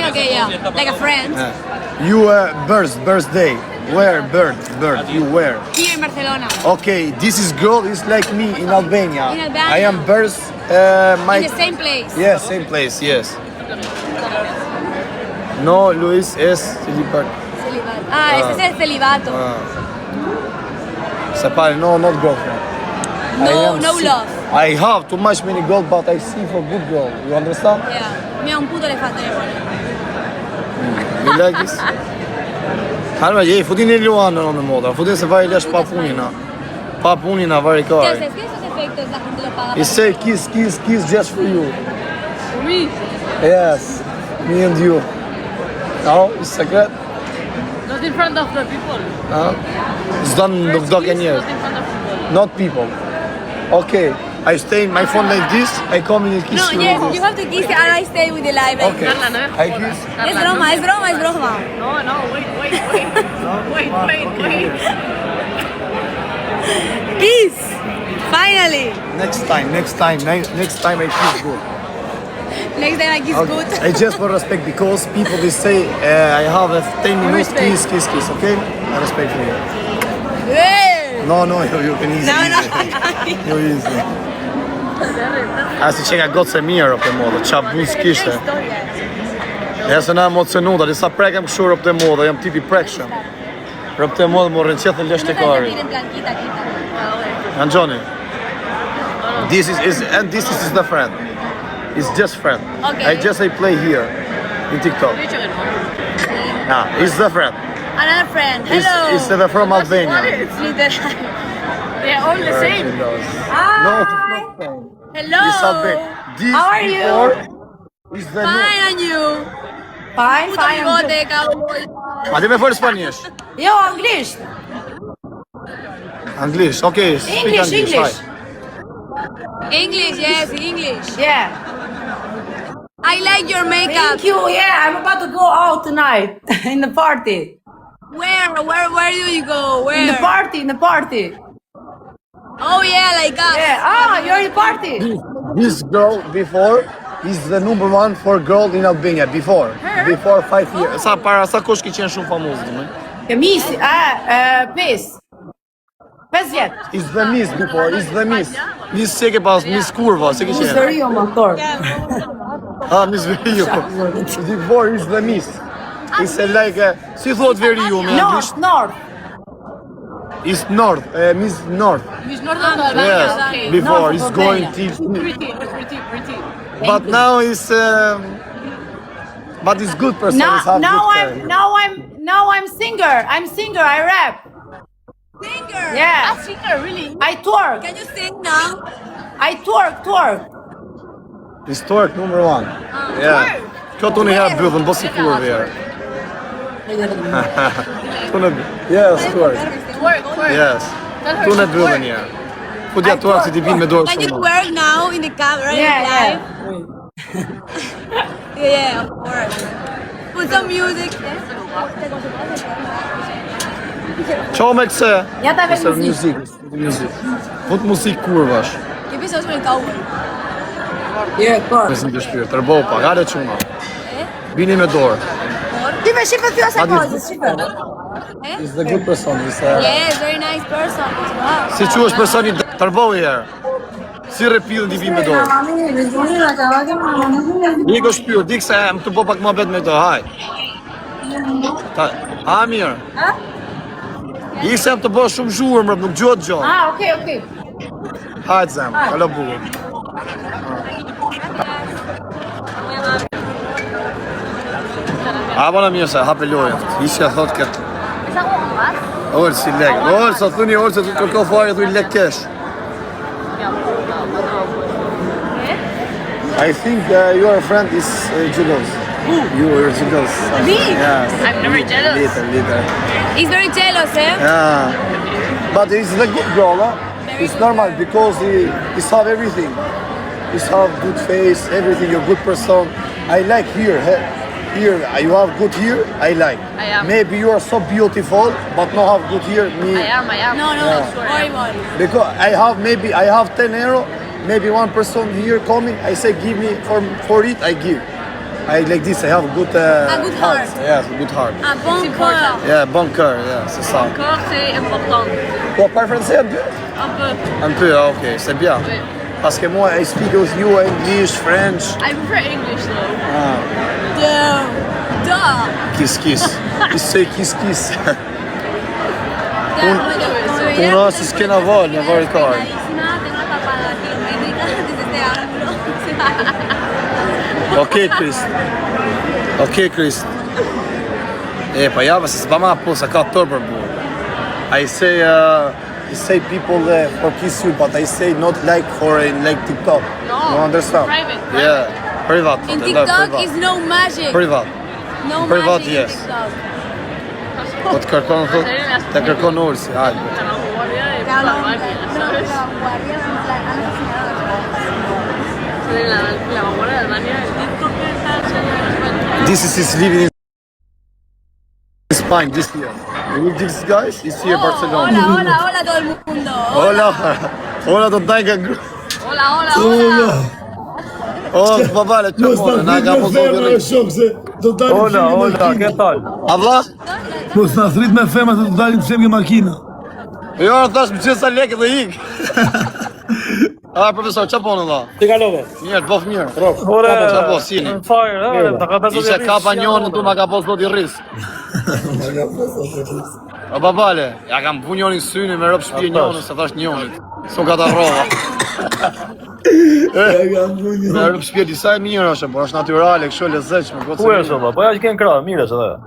Okay, yeah. Like a friend.
You birthday. Where bird? You where?
Here in Barcelona.
Okay, this is girl is like me in Albania.
In Albania.
I am birth my
In the same place.
yes, same place, yes. No, Luis es celibato.
Celibato. Ese es el celibato.
Separe, no, not girlfriend.
No love.
I have too much many girl, but I see for good girl. You understand?
Yeah. Mira, un puto elefante le pone.
You like this? Halma, futin e Luana në moda. Futin se vaj lesh pa punina. Pa punina vari
¿Qué
kaj.
haces? ¿Qué esos efectos la gente lo paga?
He say kiss just for you.
For me.
Yes, me and you. No, it's secret.
Not in front of the people.
S'dan nuk do ke njerë.
Not in front of people.
Not people. Okay, I stay in my phone like this, I come in and kiss
No,
you.
yes,
like
you
this.
have to kiss and I stay with the live.
Okay,
Carla, no.
I kiss.
Es broma, es broma, es broma.
No, wait.
Kiss! Finally!
Next time I kiss good.
Next time I kiss good.
I just for respect because people they say I have a 10 minutes kiss, okay? I respect for you.
Hey!
No, you can easy.
No.
You easy. Asi që ka gotë se mirë për modë, qa buz kishte. E se na emocionuta, disa prekem kështu rëpë të modë, jam tipi prekshëm. Rëpë të modë më rënqeth e lesht e kari. Janë Johnny. This is the friend. It's just friend.
Okay.
I play here in TikTok. It's the friend.
Another friend. Hello.
It's from Albania.
It's literal.
They're all the same.
No, it's not friend.
Hello.
It's Albania. This
How are you?
is the
Fine and you?
Fine,
Puto
fine.
bigote, cowboy.
A ti me folë spanjesh?
Jo, anglisht.
Anglisht, okay. Speak
English.
English, yes, English.
Yeah.
I like your makeup.
Thank you. Yeah, I'm about to go out tonight in the party.
Where do you go? Where?
In the party.
Oh yeah, like us.
Yeah. You're in the party.
This girl before is the number one for girl in Albania before 5 years. Sa kush ki qenë shumë famuz, domun.
Misi, 5 vjet.
Is the miss before, is the miss. Miss se ke pas, miss kurva, se ke qenë.
Serio, motor.
Miss Verio. Before is the miss. It's like, si thot Verio me anglisht?
North.
Is North, Miss North.
Miss North of Albania.
Yes,
Okay.
before
North
is
of
going
Albania.
to...
Pretty.
But now is... But it's good person. it's have
Now I'm singer. I'm singer. I rap.
Singer.
Yeah.
Singer, really?
I twerk.
Can you sing now?
I twerk.
It's twerk number one. Yeah. Kjo të një herë bëllën, bësi kurve herë. Yes, twerk. Yes. Tu në bëllën herë. Po dja twerk si t'i vinë me dorë
Can you
shumë.
work now in the camera?
Yeah.
Yeah, of course. put some music.
Ço me këse?
Ja ta vesh
Muzik. Fut muzik kurvash.
¿Qué piensas sobre el cowboy?
Mesin të shpirë, tërbopa, gale quna. Bini me dorë.
Ti me shifë të ose kozës, shifë.
He's the good person,
Yes, very nice person. Wow.
Si që është personi tërboj herë. Si repillën t'i bim me dorë. Niko shpirë, di këse më të bo pak ma bet me do, haj. Ha, mirë. Ikse më të bo shumë zhurë, mërë, nuk gjotë gjotë.
Ah, okay.
Hajtë zemë, alo bugur. A, bona mirë se, hape lojën. Isja thotë këtë. Orë, si legë. Orë, sa thuni, orë, se të kërko fare, thuj legë kesh. I think your friend is jealous. You are jealous.
Me?
Yes.
I'm never jealous.
Little.
He's very jealous, eh?
Yeah. But he's a good girl, huh? It's normal because he's have everything. He's have good face, everything, you're a good person. I like here. Here, you have good here, I like.
I am.
Maybe you are so beautiful, but not have good here, me.
I am.
No,
Yeah.
horrible.
Because I have 10 euro, maybe one person here coming, I say give me for it, I give. I like this, I have good,
good heart.
Yes, good heart.
Un bon cœur.
Yeah, bon cœur, yeah, c'est ça.
Encore, c'est important.
Toi, parles français un peu?
Un peu.
Un peu, ah, ok, c'est bien.
Oui.
Parce que moi, I speak with you English, French.
I prefer English though.
Ah,
Duh.
kiss. You say kiss. Uno si skena voglia, vuoi ricordi?
Tengo una papada aquí, me indica desde este ángulo.
Ok, Chris. Pa ja, se s'ba ma po, sa ka tërë për burë. I say people for kiss you, but I say not like for like TikTok.
No.
You understand?
Private.
Yeah, privat.
In TikTok is no magic.
Privat.
No
Privat,
magic
yes.
in TikTok.
Po të kërkon, të kërkon Ursi, hajde.
La vanguardia de Albania, el TikTok
This is his living in Spain this year. You will these guys? It's here Barcelona.
Hola todo el mundo.
Hola, do ndaj nga gru.
Hola.
Babale, që mone, na ka mos do rrit.
Hola, ¿qué tal?
Avla?
Mos na thrit me femrat të dalim pse nga makina.
Jo, thash më qesa lekë dhe ik. Profesor, që ponë dha?
Ti kalove?
Mirë, të bof mirë.
Ore,
Që po, sini?
fire, ta ka pasur
Ishe kapa njonë, tu ma ka pos do t'i rris. O babale, ja kam pu njonin syni me rëpë shpje njonë, se thash njonit. So ka ta rova. Me rëpë shpje disa e mirë është, por është naturale, kështu lezetshme.
Ku e shoba? Po ja që kënë krah, mirë është edhe.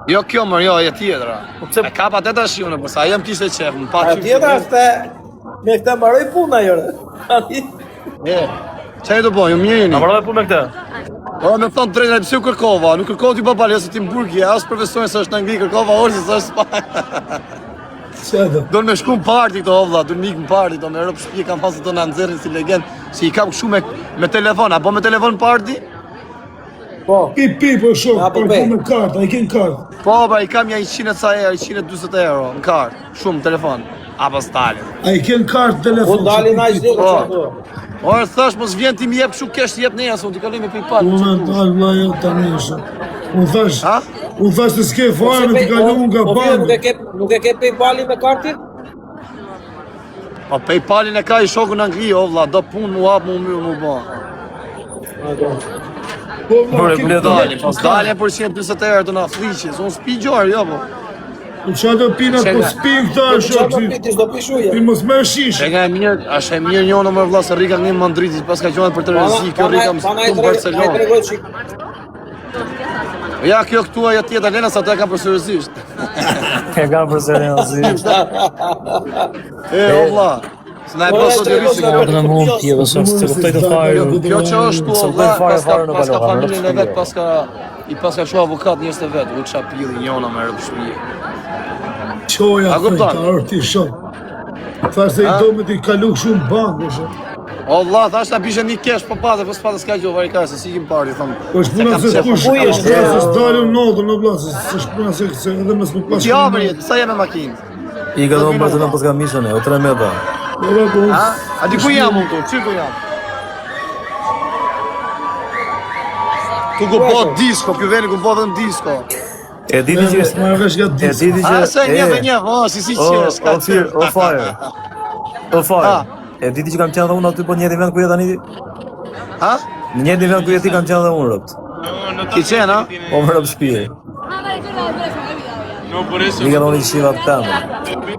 Jo kjo mërë, jo, e tjetra. E kapa të të shione, por sa jem kishte qef, më pa qyfë.
Tjetra është me këtë mbaroj puna jore.
Qa e të po, ju mirë jeni?
A mbaroj punë me këtë?
Po, me thonë drejnë, pse u kërkova, nuk kërkova ty babale, se ti më burgi, asë profesorin se është në Angli, kërkova orë se është Spanjë. Do në me shku në party këto ovla, do në mikë në party, do me rëpë shpje, kam pasë të në nëzërin si legend, si i kam këshu me telefon, a po me telefon party?
Po. Pi, po shok, po me kartë, a i kënë kartë.
Po, i kam ja 100 ca euro, 120 euro në kartë, shumë telefon, apo s'dalin.
A i kënë kartë telefon.
Po dalin a i shdikë që ato.
Orë, thash, mos vjen ti m'jep këshu kesh t'jep neja, se unë t'i kaloj me PayPal.
Unë dalë la jo të nëshë. Unë thash të s'ke fare me t'i kaloj nga bankë.
Nuk e ke PayPal-i me karti?
Po PayPal-in e ka i shoku në Angli, o vlla, do punë mu hap mu myrë mu ba. Dalin për 120 euro të na fliqis, unë s'pi gjarë, jo po.
Qa do pina po s'pin këta shokë,
Do pi shuje.
ti mos me shishe.
E nga e mirë, është e mirë njonë më vlla se rika një Madridit, pas ka gjohet për të rëzi, kjo rika më këtu në Barcelona. Ja, kjo këtu ajo tjeta Lena, sa të e kam për seriozisht.
E kam për seriozisht.
O vlla, se na e paso të rrisik.
Në mund t'je dhe shumë, se këptoj të fare.
Kjo që është tu, o vlla, paska familjen e vetë, i paska shu avokat njës të vetë, u qa pili njona me rëpë shpije.
Qoja, fejtarë ti shok. Thash se i do me t'i kalu shumë bankë, shok.
Allah, thash ta bishe një kesh po pate, po s'pate s'ka gjo, varika, se si kim parti, thëmë.
është puna se kush, është dalën nodhën në vlasë, është puna se edhe mësë më pashë.
Ja, bërjet, sa jeme makinë?
I ka dhëmë Barcelona pas ka mishën o 3 metra.
A di ku jam unë tu, që ku jam? Tu ku po disko, kjo veni ku po dhe në disko.
E diti që... E diti që...
A, se një, si qërë, s'ka qërë.
O fire. E diti që kam qenë dhe unë aty po njëti vend ku jetë tani?
Ha?
Në njëti vend ku jeti kam qenë dhe unë rëpt.
Ki qenë, ha?
Po më rëpt shpije.
No, por eso.
I ka dhoni shiva të temë.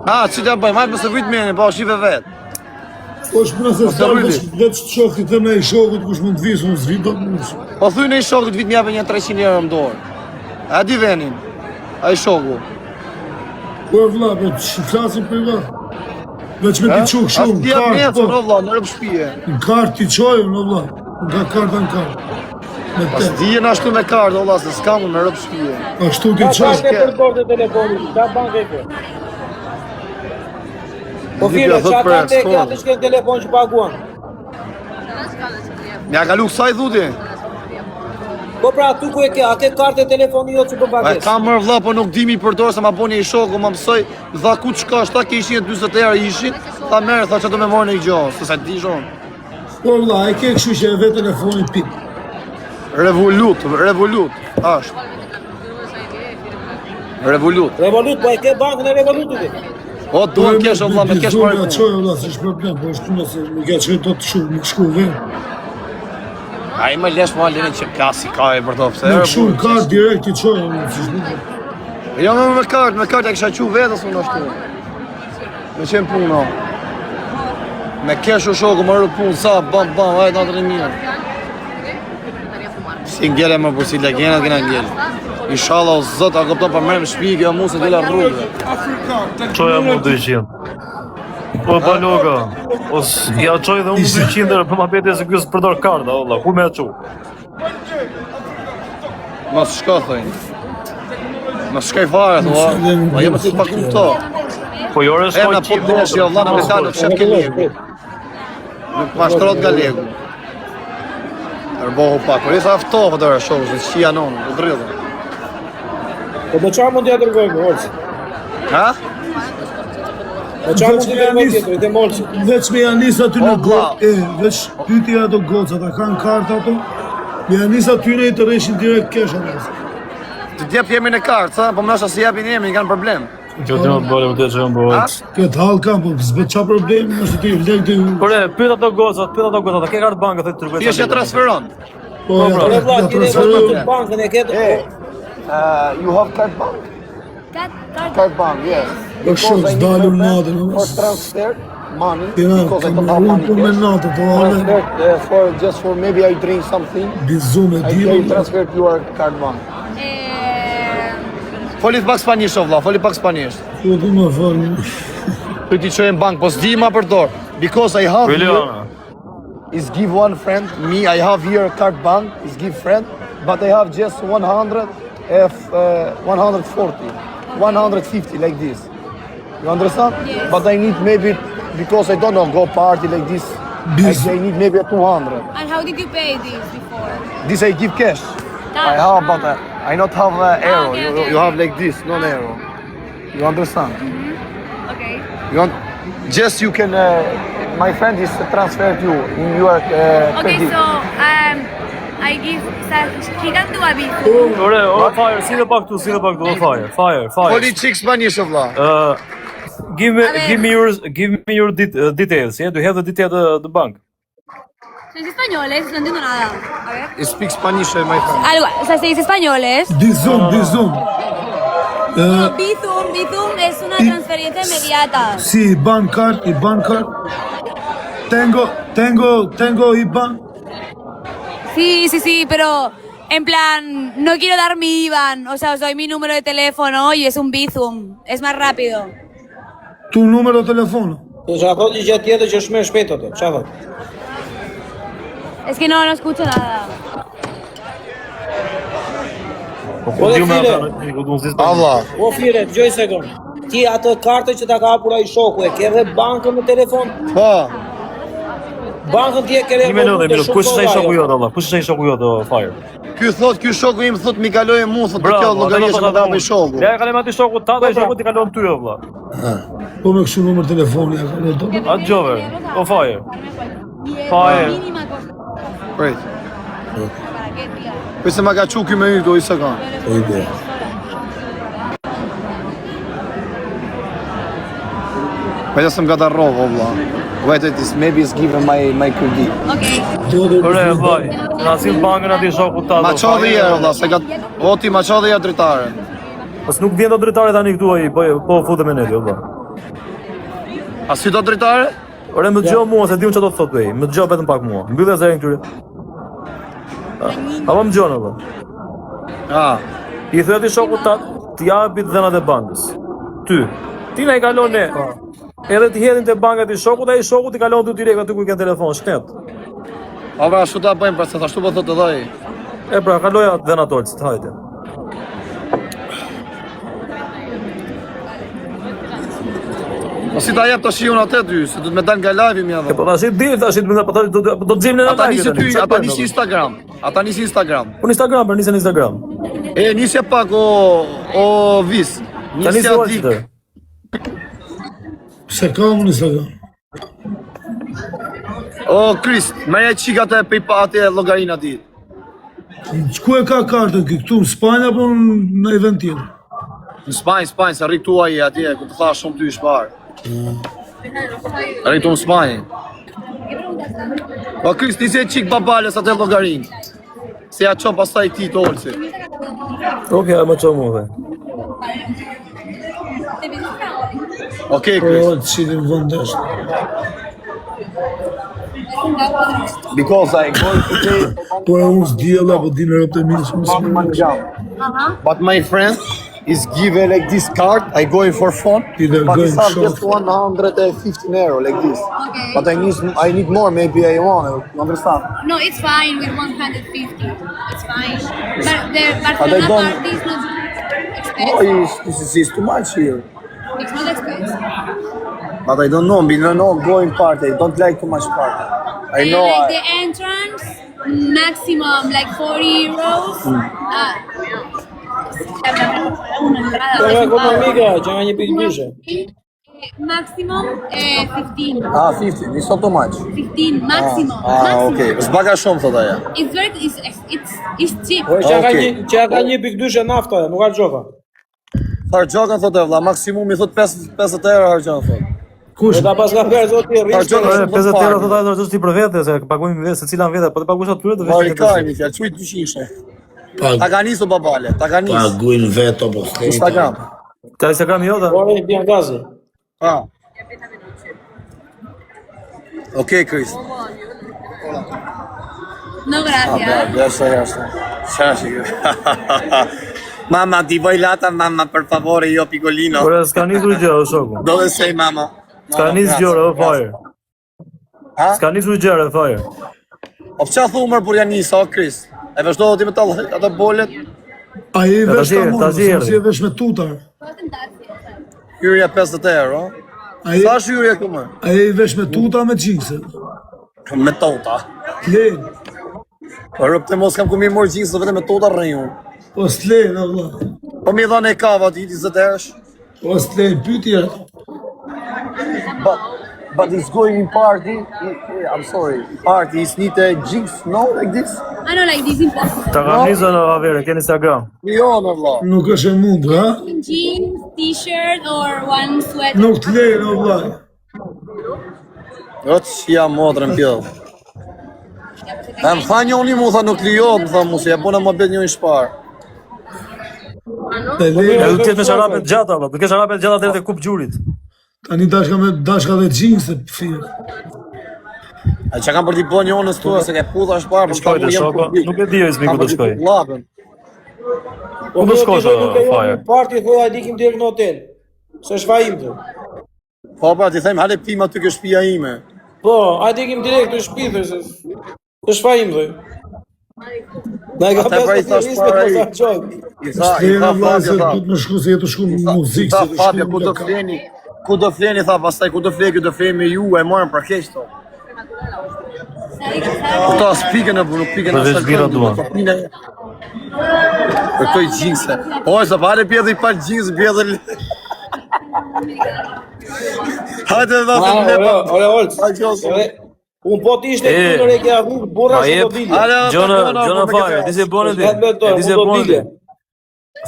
Që t'ja bëjmë, hajtë më së vujtë meni, po shive vetë.
është puna se s'talë veç të shokit dhe me i shokit kush mund të visë, unë s'vit do të mundës.
Po thuj në i shokit vit mjapë një 300 euro më dorë. A di venin? A i shoku?
Po e vla, po të flasim privat. Veç me t'i quk shumë,
kartë, po. A t'ja në vla, në rëpë shpije.
Në kartë t'i qojë, në vla. Nga karta në kartë.
Pas t'jen ashtu me kartë, vla, se s'kamu në rëpë shpije.
Ashtu t'i qojë.
Ka banke për dorë të telefonit, ka banke për. Po fire, që ata te atë shken telefon që paguan.
Mja ka lukë sa i dhuti?
Po pra, tu ku e ke, a ke kartë e telefoni jo që për pages?
Ka mërë vla, po nuk dimi i përdorë, se ma boni i shoku, ma mësoj, dha ku qka, shta ke ishin e 20 euro ishin, tha merë, tha që do me morë në i gjohë, se sa ti shonë.
Po vla, e ke këshu që e ve telefonit pip.
Revolut, ashtë. Revolut,
po e ke bankën e Revolutit.
O, duhet kesh, o vla, me kesh marrë
punë. Qojë, vla, se është problem, po është punë se nuk e qëjë të të shumë, nuk shku vend.
A i me lesh ma lene që kasi ka e për to, pëse
nuk shumë kartë direkt i qojë, nuk si shku.
Jo me kartë e kisha qu vetës unë ashtu. Me qenë punë, me kesh o shoku, më rrë punë, sa, bam, vajtë natër e mirë. Si ngjele më për si legenat këna ngjele. Inshallah o zët, a këpto për mërë më shpi, kjo mu se t'ila rrugë.
Qoja mu 200. Po baloga. Ja qoj dhe unë 200 për ma bete se kjo s'përdor karta, Allah, ku me e qu?
Mas shka, thëjnë. Mas shkaj fare, thua. Ma jemë të pakum këto.
Po jore shkoj
qimë. E në po të nëshë, Allah, në me ta në të shetë ke legu. Nuk ma shkrot nga legu.Ërbohu pak, për i sa aftohë dhe shokë, se që janonë, u dridhë.
Po me qa mund t'ja dërgojmë, Molci?
Ha?
Me qa mund t'ja dërgojmë tjetër, të Molci?
Veç me janë njësë aty në gotë, veç pyti ato gotë, ata kanë kartë ato, me janë njësë aty në i të reshin direkt kesh atë.
Të djep jemi në kartë, sa? Po më nësha si jepin jemi, kanë problem.
Kjo të në bële më të që në bële.
Këtë halë kam, po s'be qa problemi, nështë ti vlek të...
Kore, pyta të gozat, ke kartë banka të të rrugët.
Ti është e transferon?
Po, ja transferon.
Bankën e ketë,
You have card bank? Card bank, yes.
Shok s'dalur natën.
For transfer money,
Because
because I don't have money
punë me natën, po ale.
Just for maybe I drink something,
Bizume,
I can transfer to your card bank. Foli pak spanisht, o vlla, foli pak spanisht.
Po du më falë.
Për ti qojnë bank, po s'di ma përdor. Because I have here, is give one friend, me, I have here card bank, is give friend, but I have just 100, 140, 150, like this. You understand?
Yes.
But I need maybe, because I don't know, go party like this, I need maybe 200.
And how did you pay this before?
This I give cash. I have, but I not have euro.
Okay.
You have like this, not euro. You understand?
Okay.
You want, just you can, my friend is transferred you in your
Okay,
credit.
so I give, he can do a bit.
Ore, fire, si dhe pak tu, fire.
Politik Spanish, vlla.
Give me your details, yeah? Do you have the details of the bank?
Se dice españoles, no entiendo nada. A ver.
You speak Spanish, my friend.
Algo, o sea, se dice españoles.
Bizum.
No, Bizum es una transferencia inmediata.
Sí, bancar. Tengo IBAN.
Sí, pero en plan, no quiero dar mi IBAN, o sea, os doy mi número de teléfono y es un Bizum, es más rápido.
Tu numero de teléfono.
Po që ato një gjatë tjetër që është më shpejt ato, çfarë thot?
Es que no escucho nada.
Allah.
Po fire, dëgjoj sekond. Ti atë kartën që ta ka hapur ai shoku, e ke edhe bankën në telefon?
Po.
Bankën ti e ke
Një minutë, kush është ai shoku jot valla? Kush është ai shoku jot Fire?
Ky shoku im thot mi kaloi mua, thot kjo llogaria që më dha me shoku.
Ja e kaloj aty shoku tata, shoku ti kalon ty valla.
Po me kështu numër telefoni ja kalon do.
A djove, o Fire. Fire.
Wait. Pse më ka çu ky me yt do i sa ka.
Po i bë.
Pa jasëm nga darrova valla. Wait, maybe it's given my credit.
Ore vaj, na sill bankën aty shoku tata.
Ma çodhi herë valla, se gat oti ma çodhi ja dritare.
Pas nuk vjen do dritare tani këtu ai, po futem me ne valla.
A si do dritare?
Ore më dëgjoj mua se di unë çfarë do të thotë ai. Më dëgjoj vetëm pak mua. Mbyllë zërin këtyre. Apo më dëgjon apo? I thotë shoku tat, ti japi dhënat e bankës. Ty. Ti na I kalon ne. Edhe ti hedhin te banka ti shokut, ai shoku ti kalon ty direkt aty ku ke telefon, shtet.
A pra ashtu ta bëjmë, pra se ashtu po thotë edhe ai.
E pra, kaloja dhënat olcit, hajde.
Po si ta jep tash unë atë dy, se do të më dal nga live-i më
Po tash do të xhim në live.
Ata nisi ty, ata nisi Instagram. Ata nisi Instagram.
Po Instagram, për nisën Instagram.
E nisja pak o vis. Nisja dik.
Se ka unë Instagram.
O Krist, më e çikat e atje llogarinë aty.
Ku e ka kartën këtu në Spanjë apo në event tjetër?
Në Spanjë, se rri këtu ai atje, ku të thash shumë ty shpar. Rri këtu në Spanjë. O Krist, nisi e çik babales atë llogarinë. Se ja çon pastaj ti të olsi.
Okej, më çon mua.
Okej, Chris.
Po, cilin vend është?
Because I go to pay
Po e unë s'djela, po di në rëpë të mirë shumë.
But my friend is given like this card, I going for phone, but it's just 115 euro like this.
Okay.
But I need more, maybe I want, you understand?
No, it's fine with 150. It's fine. But the
But I
Barcelona
don't-
party is not
Oh,
expensive.
it's too much here.
It's not expensive.
But I don't know, going party, I don't like too much party. I know
Like the entrance, maximum like 40 euros.
Economica, që nga një pikë dyshe.
Maximum 15.
15, it's not too much.
15 maximum. Maximum.
Okay, s'baka shumë thot aja.
It's cheap.
Po që ka një pikë dyshe nafta, nuk harxova.
Harxhokën thot e vlla, maksimumi thot 50 euro harxhon thot.
Kush?
Ta pas ka bërë zoti rrish.
50 euro thotë ajo është ti për vete, se paguajmë vetë secila vetë, po të paguash aty të
Mari
vesh.
kajmi, fjalë, çuj 200. Ta ka nisu babale, ta ka nisu.
Paguin veto po s'ke.
Instagram.
Ka Instagram jota?
Po e bën gazi.
Okej, Chris.
No, gracias.
Mamma, ti vuoi lata, mamma, per favore, io piccolino.
Por s'ka nisur gjë o shoku.
Dove sei, mamma?
S'ka nisur gjë o fire. S'ka nisur gjë o fire.
O çfarë thumër për janë nisa, o Chris? E vazhdo ti me ato bolet?
A i vesh ta mund,
tash
se si e vesh me tutar.
Hyrja 50 euro. Sa është hyrja këtu më?
A i vesh me tuta me gjinse.
Me tota.
Len.
Po rëpte mos kam ku mi mor gjinse, vetëm me tota rrej unë.
Po s'len, Allah.
Po mi dhane e kava ti 20 eurosh.
Po s'len, pytja.
But it's going in party. I'm sorry. Party is need a jinx, no, like this.
I don't like this impossible.
Ta ka nisur në avere, ke Instagram.
Jo, në vlla.
Nuk është e mund, ha?
Jeans, t-shirt or one sweater.
Nuk t'len, Allah.
Jo që jam modrën pjellë. E më tha një unë mu, tha nuk lijo, më tha mu, se ja bona më bet një një shparë.
Te
E
len.
du të jetë me sharapet gjata, valla. Do ke sharapet gjata deri te kup gjurit.
Tani dashka dhe gjinse, fir.
A që kam për t'i bo një onës tua, se ke pudha shparë, për
Shkoj te shoku, nuk e di ismi ku do shkoj.
Lapën.
Ku do shkosh fire?
Parti thoya dikim deri në hotel. Se shfajim të.
Po pra, ti them, hale pima ty kjo shtëpia ime.
Po, hajde ikim direkt në shtëpi se të shfajim dhe. Na e ka
Ata pra i thash
pesë
para i.
qojmë.
I tha
S'len, Allah, se
Fabja,
du të më shku, se jetu shku në muzikë,
tha
se të
Fabja,
shku
ku
në
do
lokal.
fleni, ku do fleni, tha, pastaj ku do fleni, do fleni me ju, e morën për keq to. Këto as pikën e nuk pikën as
veç bira duan.
Për këto i gjinse. O, sa pale pjedhe i palë gjinse, pjedhe... Hajde dhe
Ore, Olc. Un po t'ishte këtu në Reykjavik, burra se do dilje.
Gjona fare, ti se bone ti. Ti se bone ti.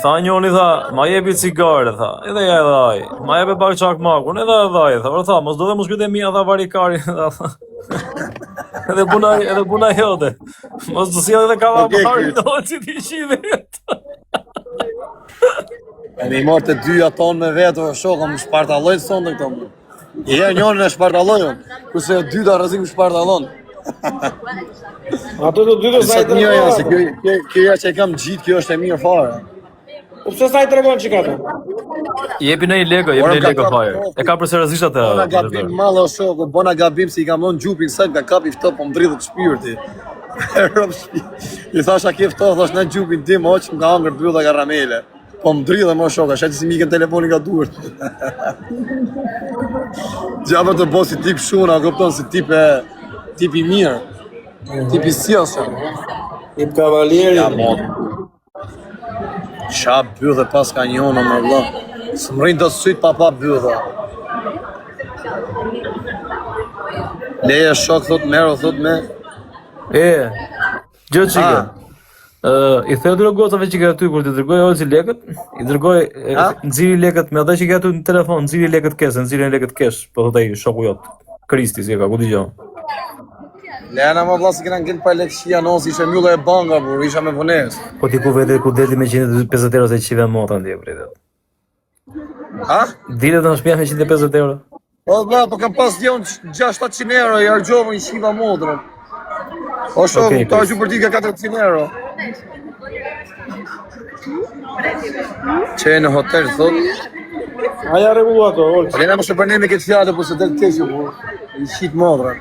Tha njoni tha, ma jepi cigare, tha. Edhe ja edhe aj. Ma jepi pak çak makun, edhe aj, tha. Tha, mos do dhe mos kujte mia tha varikari, tha. Edhe buna jote. Mos do sjell edhe kava parë, do që ti shive.
E mi marrë të dyja tonë me vetë, o shokë, më shpartallojnë sonë dhe këto më. I herë njënën e shpartallojnë, kurse e dyta rëzik më shpartallon.
Ato të dyta sa i
tregon. Se kjo që e kam gjitë, kjo është e mirë fare.
Po pse sa i tregon që ka të?
Jepi në i lego fare. E ka për seriozisht atë.
Bona gabim malë o shokë, bona gabim se i kam lonë gjupin sëmë, ka kapi fto, po më dridhët shpirti. I thasha ke fto, thash në gjupin tim, oqë më ka hangër bylla karamele. Po më dridhe më shoka, sheti si mikën telefonin ka duart. Gjabër të bo si tip shuna, këpton si tip i mirë. Tip i sjellshëm.
Tip kavalieri.
Ja, mod. Qa bydhe pas ka njona, më vëlla. Së më rrinë do syt pa bydhe. Leje shok, thot mero, thot me.
Gjë qike. I theu dyre gocave që ke aty kur t'i dërgoj Olci lekët, i dërgoj nxiri lekët me ata që ke aty në telefon, nxiri lekët kesh, nxiri lekët kesh, po thot ai shoku jot. Kristi si ka, ku dëgjon.
Lena më vëlla se kena ngel pa lekë shia nos, ishe mjulla e banga, por isha me vones.
Po ti ku vete ku deti me 150 euro se qive mota ndje pritet.
Ha?
Dilet në shtëpia me 150 euro.
Po vëlla, po kam pas djon 600 euro, i argjova i shiva modrën. O shokë, ta që për ti ka 400 euro. Që e në hotel, thot.
Aja regullu ato, Olc.
Lena më shë për ne me këtë fjallë, po se del të keqë, po. I shqit modra.